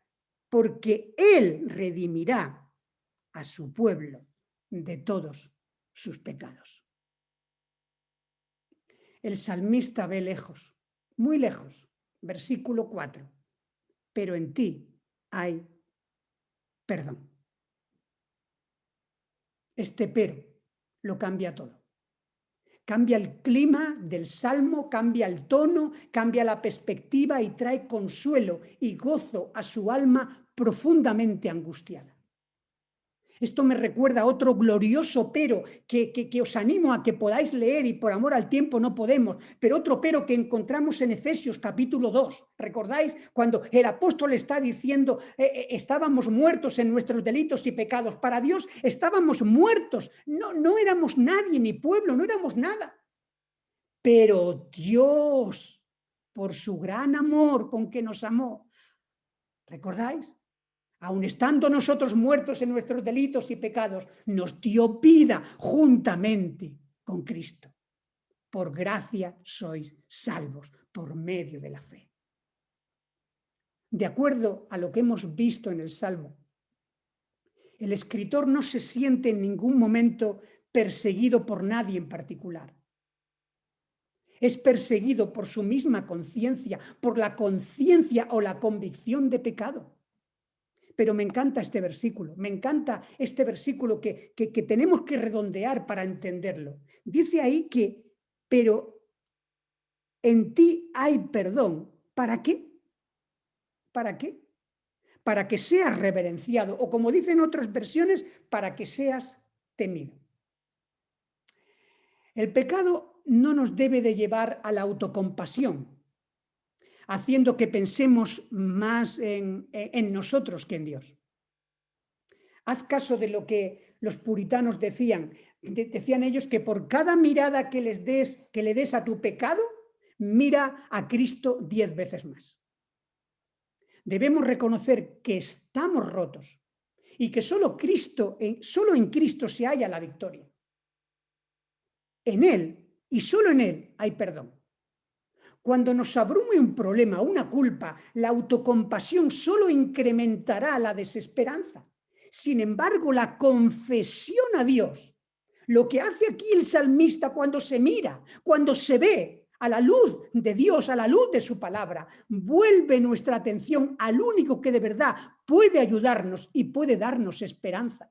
J: porque Él redimirá a su pueblo de todos sus pecados. El salmista ve lejos, muy lejos, versículo 4, pero en ti hay perdón. Este pero lo cambia todo. Cambia el clima del salmo, cambia el tono, cambia la perspectiva y trae consuelo y gozo a su alma profundamente angustiada. Esto me recuerda a otro glorioso pero que os animo a que podáis leer y por amor al tiempo no podemos, pero otro pero que encontramos en Efesios capítulo 2. ¿Recordáis cuando el apóstol está diciendo estábamos muertos en nuestros delitos y pecados? Para Dios estábamos muertos, no éramos nadie ni pueblo, no éramos nada. Pero Dios, por su gran amor con que nos amó, ¿recordáis? Aun estando nosotros muertos en nuestros delitos y pecados, nos dio vida juntamente con Cristo. Por gracia sois salvos por medio de la fe. De acuerdo a lo que hemos visto en el Salmo, el escritor no se siente en ningún momento perseguido por nadie en particular. Es perseguido por su misma conciencia, por la conciencia o la convicción de pecado. Pero me encanta este versículo, que tenemos que redondear para entenderlo. Dice ahí que, pero en ti hay perdón. ¿Para qué? ¿Para qué? Para que seas reverenciado, o como dicen otras versiones, para que seas temido. El pecado no nos debe de llevar a la autocompasión, haciendo que pensemos más en nosotros que en Dios. Haz caso de lo que los puritanos decían. Decían ellos que por cada mirada que le des a tu pecado, mira a Cristo 10 veces más. Debemos reconocer que estamos rotos y que solo en Cristo se halla la victoria. En Él y solo en Él hay perdón. Cuando nos abrume un problema, una culpa, la autocompasión solo incrementará la desesperanza. Sin embargo, la confesión a Dios, lo que hace aquí el salmista cuando se mira, cuando se ve a la luz de Dios, a la luz de su palabra, vuelve nuestra atención al único que de verdad puede ayudarnos y puede darnos esperanza.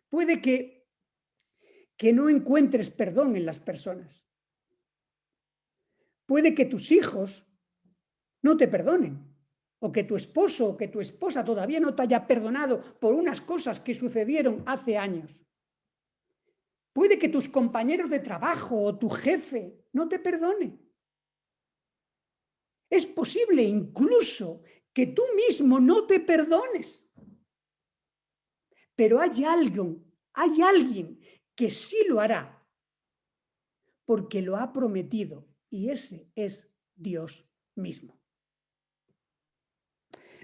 J: Puede que no encuentres perdón en las personas. Puede que tus hijos no te perdonen, o que tu esposo o que tu esposa todavía no te haya perdonado por unas cosas que sucedieron hace años. Puede que tus compañeros de trabajo o tu jefe no te perdone. Es posible incluso que tú mismo no te perdones. Pero hay alguien que sí lo hará, porque lo ha prometido, y ese es Dios mismo.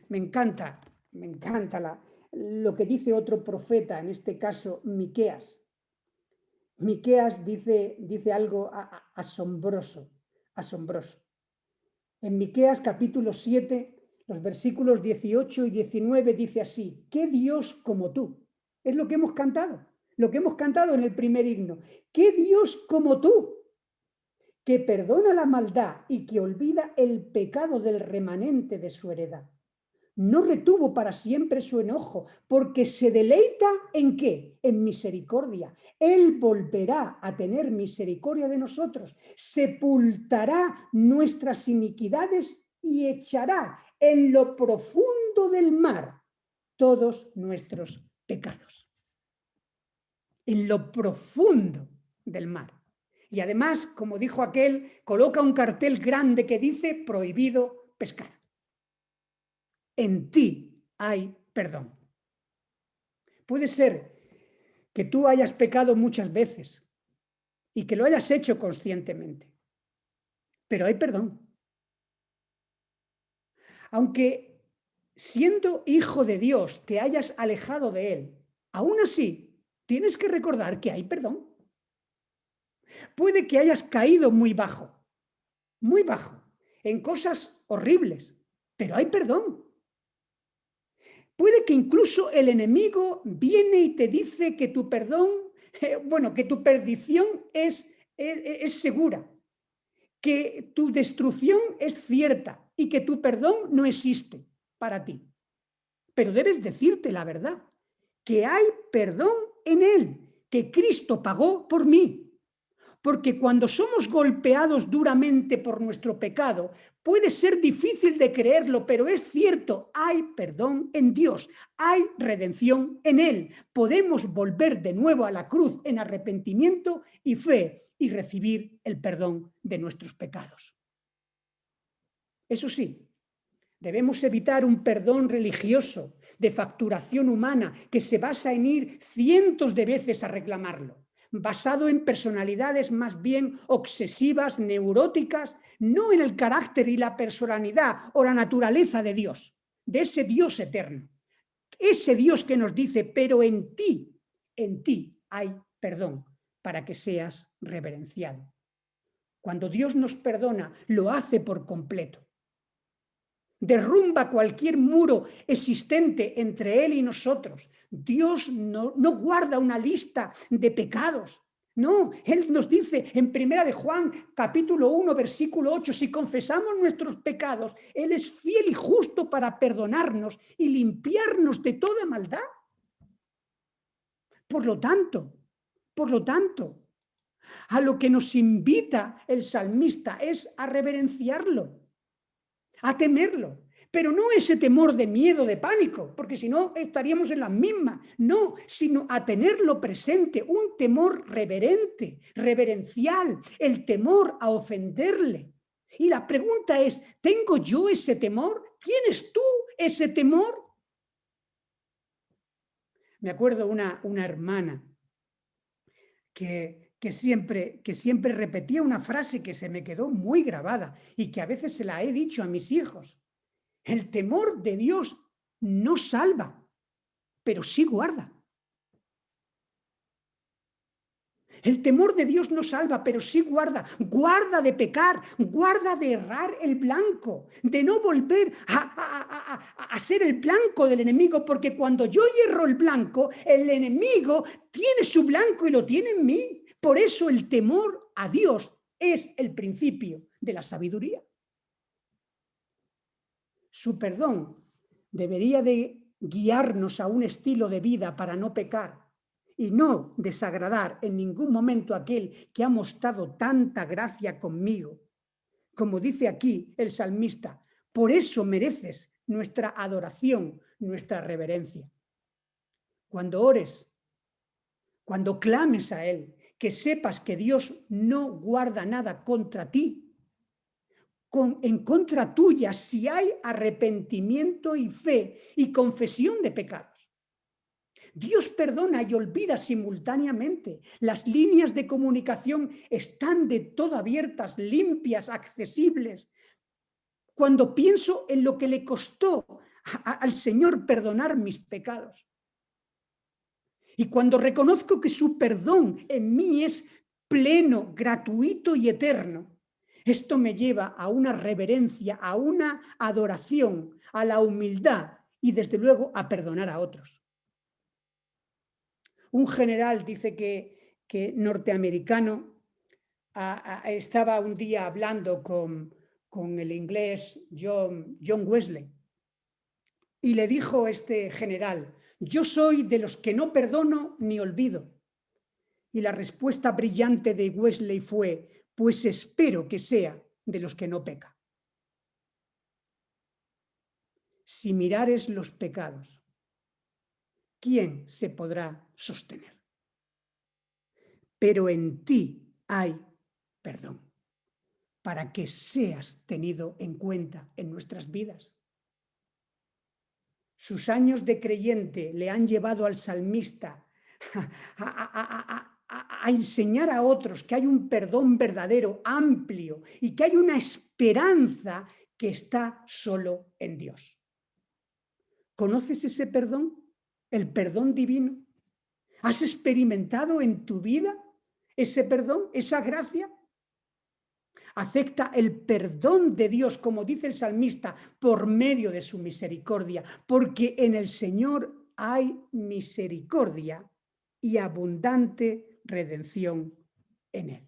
J: Me encanta lo que dice otro profeta, en este caso Miqueas. Miqueas dice algo asombroso. En Miqueas capítulo 7, los versículos 18 y 19 dice así: ¿qué Dios como tú? Es lo que hemos cantado en el primer himno. ¿Qué Dios como tú? Que perdona la maldad y que olvida el pecado del remanente de su heredad. No retuvo para siempre su enojo, porque se deleita ¿en qué? En misericordia. Él volverá a tener misericordia de nosotros, sepultará nuestras iniquidades y echará en lo profundo del mar todos nuestros pecados. En lo profundo del mar. Y además, como dijo aquel, coloca un cartel grande que dice prohibido pescar. En ti hay perdón. Puede ser que tú hayas pecado muchas veces y que lo hayas hecho conscientemente, pero hay perdón. Aunque siendo hijo de Dios te hayas alejado de Él, aún así tienes que recordar que hay perdón. Puede que hayas caído muy bajo, en cosas horribles, pero hay perdón. Puede que incluso el enemigo viene y te dice que tu perdón, que tu perdición es segura, que tu destrucción es cierta y que tu perdón no existe para ti. Pero debes decirte la verdad, que hay perdón en Él, que Cristo pagó por mí. Porque cuando somos golpeados duramente por nuestro pecado, puede ser difícil de creerlo, pero es cierto, hay perdón en Dios, hay redención en Él. Podemos volver de nuevo a la cruz en arrepentimiento y fe y recibir el perdón de nuestros pecados. Eso sí, debemos evitar un perdón religioso, de facturación humana, que se basa en ir cientos de veces a reclamarlo. Basado en personalidades más bien obsesivas, neuróticas, no en el carácter y la personalidad o la naturaleza de Dios, de ese Dios eterno. Ese Dios que nos dice, pero en ti hay perdón para que seas reverenciado. Cuando Dios nos perdona, lo hace por completo. Derrumba cualquier muro existente entre Él y nosotros. Dios no guarda una lista de pecados. No, Él nos dice en 1 de Juan, capítulo 1, versículo 8, si confesamos nuestros pecados, Él es fiel y justo para perdonarnos y limpiarnos de toda maldad. Por lo tanto, a lo que nos invita el salmista es a reverenciarlo, a temerlo, pero no ese temor de miedo, de pánico, porque si no estaríamos en la misma, no, sino a tenerlo presente, un temor reverente, reverencial, el temor a ofenderle. Y la pregunta es, ¿tengo yo ese temor? ¿Tienes tú ese temor? Me acuerdo una hermana que siempre repetía una frase que se me quedó muy grabada y que a veces se la he dicho a mis hijos. El temor de Dios no salva, pero sí guarda. El temor de Dios no salva, pero sí guarda. Guarda de pecar, guarda de errar el blanco, de no volver a ser el blanco del enemigo, porque cuando yo hierro el blanco, el enemigo tiene su blanco y lo tiene en mí. Por eso el temor a Dios es el principio de la sabiduría. Su perdón debería de guiarnos a un estilo de vida para no pecar y no desagradar en ningún momento a aquel que ha mostrado tanta gracia conmigo. Como dice aquí el salmista, por eso mereces nuestra adoración, nuestra reverencia. Cuando ores, cuando clames a Él, que sepas que Dios no guarda nada contra ti, en contra tuya, si hay arrepentimiento y fe y confesión de pecados. Dios perdona y olvida simultáneamente. Las líneas de comunicación están de todo abiertas, limpias, accesibles. Cuando pienso en lo que le costó al Señor perdonar mis pecados, y cuando reconozco que su perdón en mí es pleno, gratuito y eterno, esto me lleva a una reverencia, a una adoración, a la humildad y desde luego a perdonar a otros. Un general dice que norteamericano estaba un día hablando con el inglés John Wesley y le dijo este general: yo soy de los que no perdono ni olvido. Y la respuesta brillante de Wesley fue: pues espero que sea de los que no peca. Si mirares los pecados, ¿quién se podrá sostener? Pero en ti hay perdón, para que seas tenido en cuenta en nuestras vidas. Sus años de creyente le han llevado al salmista a enseñar a otros que hay un perdón verdadero, amplio, y que hay una esperanza que está solo en Dios. ¿Conoces ese perdón? ¿El perdón divino? ¿Has experimentado en tu vida ese perdón, esa gracia? Acepta el perdón de Dios, como dice el salmista, por medio de su misericordia, porque en el Señor hay misericordia y abundante redención en Él.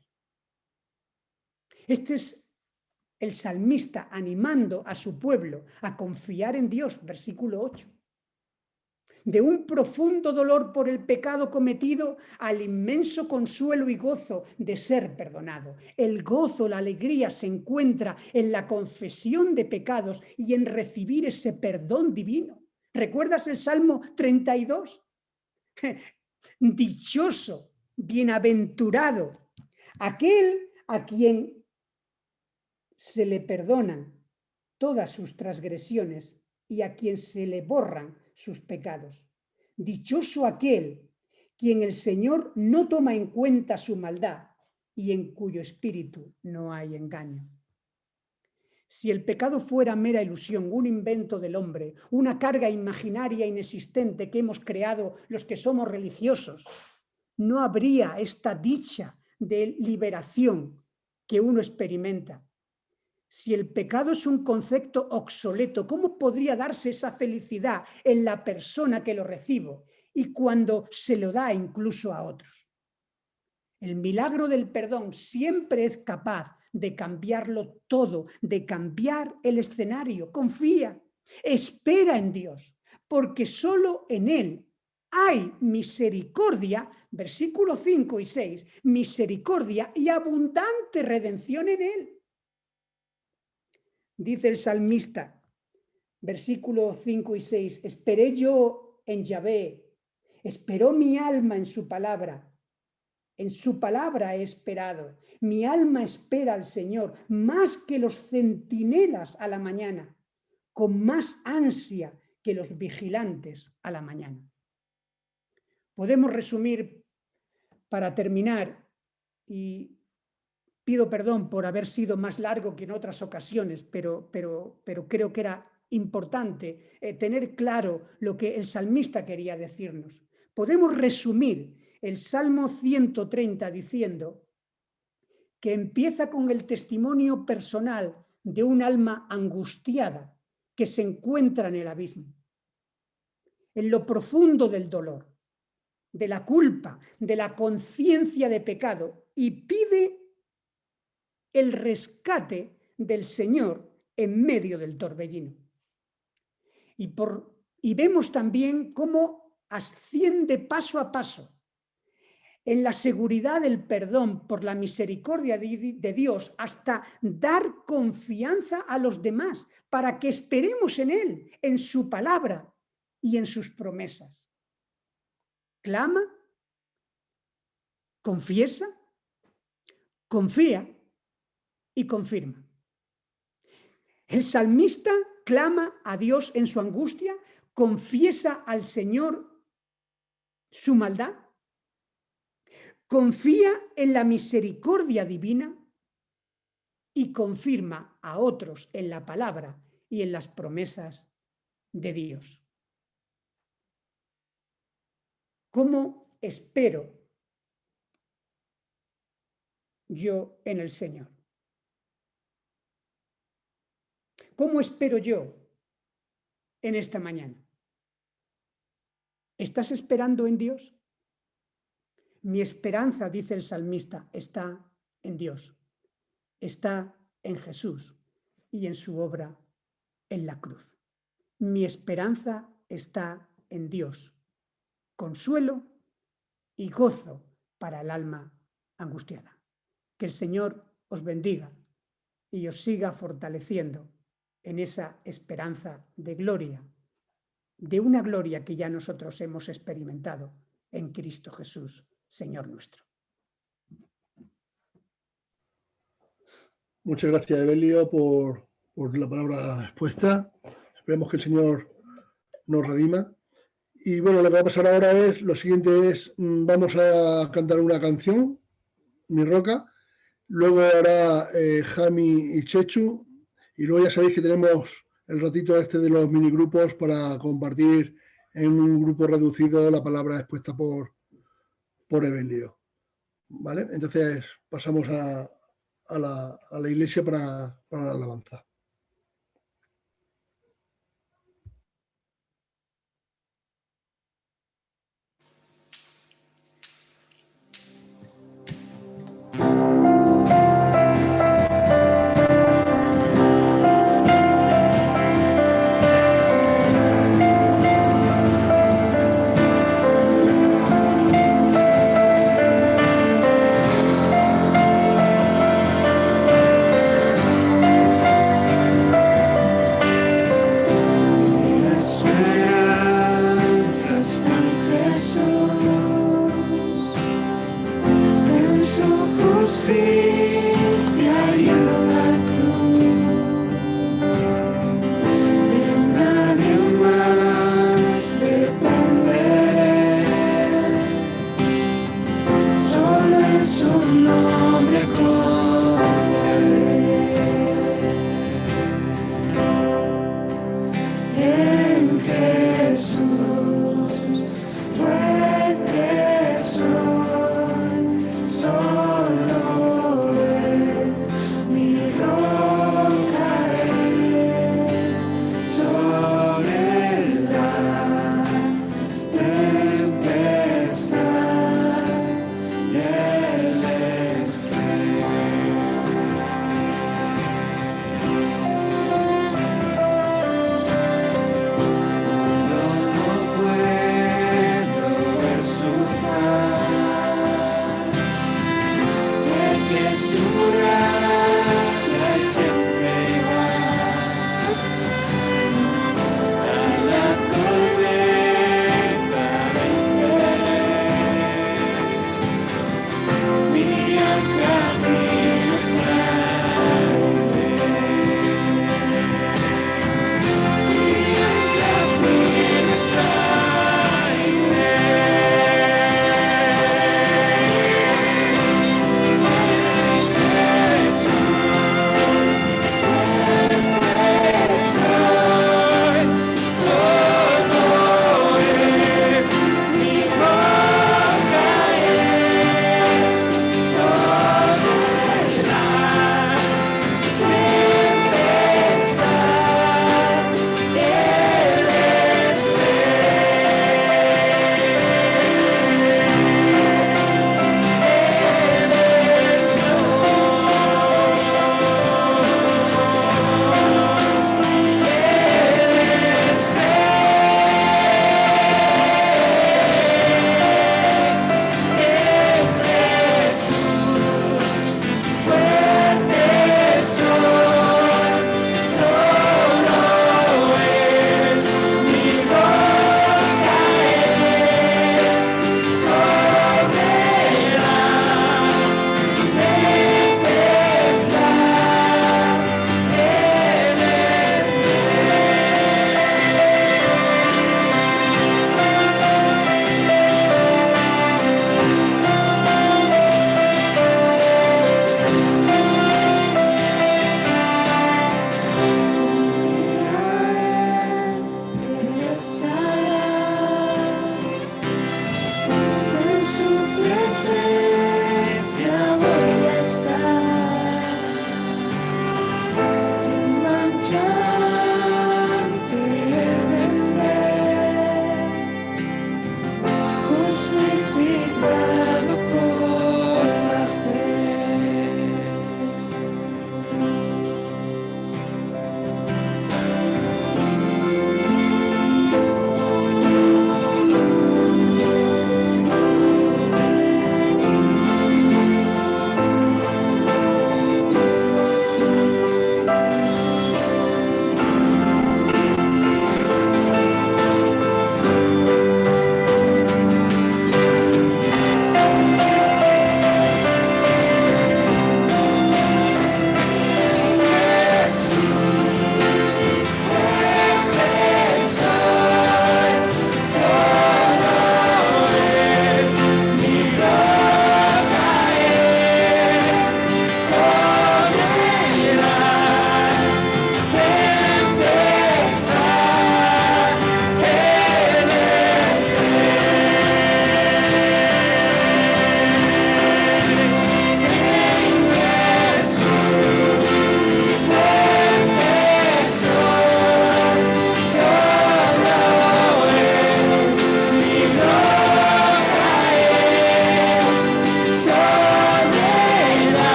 J: Este es el salmista animando a su pueblo a confiar en Dios, versículo 8. De un profundo dolor por el pecado cometido al inmenso consuelo y gozo de ser perdonado. El gozo, la alegría se encuentra en la confesión de pecados y en recibir ese perdón divino. ¿Recuerdas el Salmo 32? Dichoso, bienaventurado, aquel a quien se le perdonan todas sus transgresiones y a quien se le borran sus pecados. Dichoso aquel quien el Señor no toma en cuenta su maldad y en cuyo espíritu no hay engaño. Si el pecado fuera mera ilusión, un invento del hombre, una carga imaginaria inexistente que hemos creado los que somos religiosos, no habría esta dicha de liberación que uno experimenta. Si el pecado es un concepto obsoleto, ¿cómo podría darse esa felicidad en la persona que lo recibe y cuando se lo da incluso a otros? El milagro del perdón siempre es capaz de cambiarlo todo, de cambiar el escenario. Confía, espera en Dios, porque solo en Él hay misericordia, versículos 5 y 6, misericordia y abundante redención en Él. Dice el salmista, versículos 5 y 6, esperé yo en Yahvé, esperó mi alma en su palabra he esperado, mi alma espera al Señor, más que los centinelas a la mañana, con más ansia que los vigilantes a la mañana. Podemos resumir para terminar, y pido perdón por haber sido más largo que en otras ocasiones, pero creo que era importante tener claro lo que el salmista quería decirnos. Podemos resumir el Salmo 130 diciendo que empieza con el testimonio personal de un alma angustiada que se encuentra en el abismo, en lo profundo del dolor, de la culpa, de la conciencia de pecado, y pide el rescate del Señor en medio del torbellino. Y vemos también cómo asciende paso a paso en la seguridad del perdón por la misericordia de Dios hasta dar confianza a los demás para que esperemos en Él, en su palabra y en sus promesas. Clama, confiesa, confía y confirma. El salmista clama a Dios en su angustia, confiesa al Señor su maldad, confía en la misericordia divina y confirma a otros en la palabra y en las promesas de Dios. ¿Cómo espero yo en el Señor? ¿Cómo espero yo en esta mañana? ¿Estás esperando en Dios? Mi esperanza, dice el salmista, está en Dios, está en Jesús y en su obra en la cruz. Mi esperanza está en Dios, consuelo y gozo para el alma angustiada. Que el Señor os bendiga y os siga fortaleciendo en esa esperanza de gloria, de una gloria que ya nosotros hemos experimentado en Cristo Jesús, Señor nuestro.
A: Muchas gracias, Evelio, por la palabra expuesta. Esperemos que el Señor nos redima. Y bueno, lo que va a pasar ahora es, lo siguiente es, vamos a cantar una canción, Mi Roca, luego hará Jami y Chechu, y luego ya sabéis que tenemos el ratito este de los minigrupos para compartir en un grupo reducido la palabra expuesta por Evelio. ¿Vale? Entonces pasamos a la iglesia para la alabanza.
F: Jesús.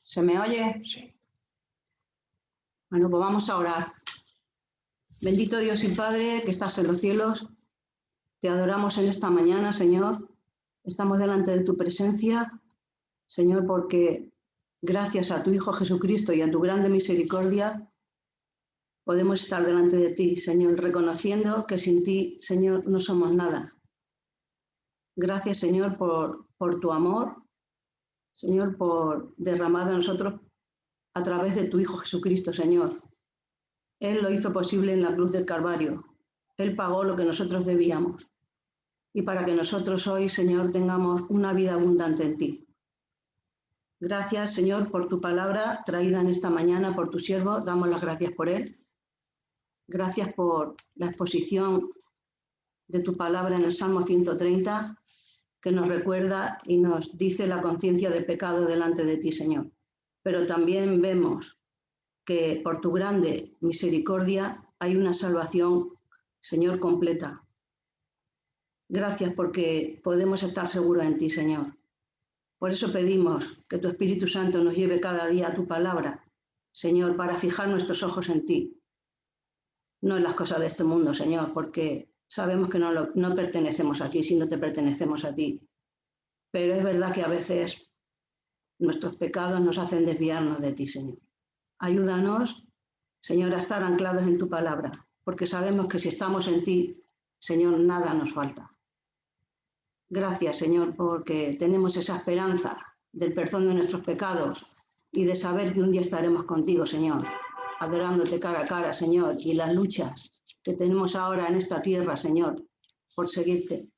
K: ¿Se me oye? Sí. Bueno, pues vamos a orar. Bendito Dios y Padre que estás en los cielos, te adoramos en esta mañana, Señor. Estamos delante de tu presencia, Señor, porque gracias a tu Hijo Jesucristo y a tu grande misericordia podemos estar delante de ti, Señor, reconociendo que sin ti, Señor, no somos nada. Gracias, Señor, por tu amor, Señor, por derramado a nosotros a través de tu Hijo Jesucristo, Señor. Él lo hizo posible en la cruz del Calvario. Él pagó lo que nosotros debíamos. Y para que nosotros hoy, Señor, tengamos una vida abundante en ti. Gracias, Señor, por tu palabra traída en esta mañana por tu siervo. Damos las gracias por él. Gracias por la exposición de tu palabra en el Salmo 130, que nos recuerda y nos dice la conciencia de pecado delante de ti, Señor. Pero también vemos que por tu grande misericordia hay una salvación, Señor, completa. Gracias porque podemos estar seguros en ti, Señor. Por eso pedimos que tu Espíritu Santo nos lleve cada día a tu palabra, Señor, para fijar nuestros ojos en ti. No en las cosas de este mundo, Señor, porque sabemos que no pertenecemos aquí, sino te pertenecemos a ti. Pero es verdad que a veces nuestros pecados nos hacen desviarnos de ti, Señor. Ayúdanos, Señor, a estar anclados en tu palabra, porque sabemos que si estamos en ti, Señor, nada nos falta. Gracias, Señor, porque tenemos esa esperanza del perdón de nuestros pecados y de saber que un día estaremos contigo, Señor, adorándote cara a cara, Señor, y las luchas que tenemos ahora en esta tierra, Señor, por seguirte,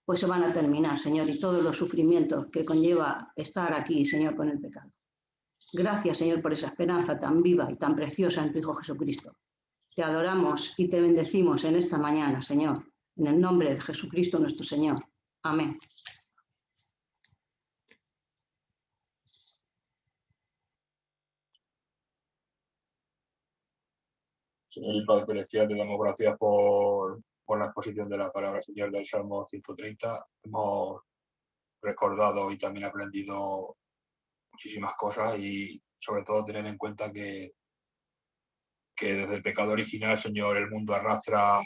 K: pues se van a terminar, Señor, y todos los sufrimientos que conlleva estar aquí, Señor, con el pecado. Gracias, Señor, por esa esperanza tan viva y tan preciosa en tu Hijo Jesucristo. Te adoramos y te bendecimos en esta mañana, Señor, en el nombre de Jesucristo nuestro Señor. Amén.
L: Señor y Padre Celestial, te damos gracias por la exposición de la palabra, Señor, del Salmo 130. Hemos recordado y también aprendido muchísimas cosas y sobre todo tener en cuenta que desde el pecado original, Señor, el mundo arrastra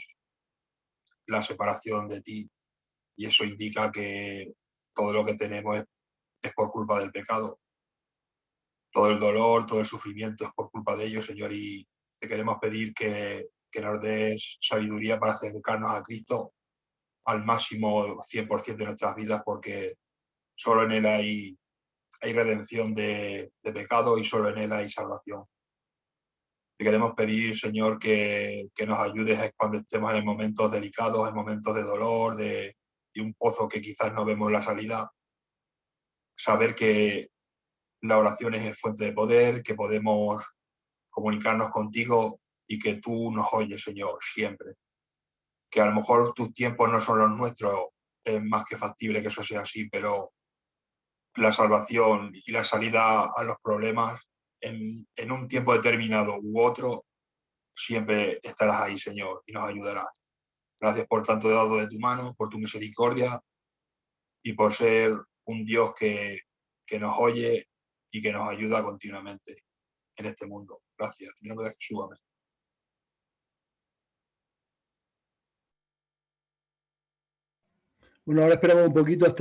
L: la separación de ti y eso indica que todo lo que tenemos es por culpa del pecado. Todo el dolor, todo el sufrimiento es por culpa de ello, Señor, y te queremos pedir que nos des sabiduría para acercarnos a Cristo al máximo 100% de nuestras vidas, porque solo en Él hay redención de pecado y solo en Él hay salvación. Te queremos pedir, Señor, que nos ayudes cuando estemos en momentos delicados, en momentos de dolor, de un pozo que quizás no vemos la salida. Saber que la oración es fuente de poder, que podemos comunicarnos contigo y que tú nos oyes, Señor, siempre. Que a lo mejor tus tiempos no son los nuestros, es más que factible que eso sea así, pero la salvación y la salida a los problemas en un tiempo determinado u otro, siempre estarás ahí, Señor, y nos ayudarás. Gracias por tanto dado de tu mano, por tu misericordia y por ser un Dios que nos oye y que nos ayuda continuamente en este mundo. Gracias. En nombre de Jesús, amén.
A: Bueno, ahora esperamos un poquito hasta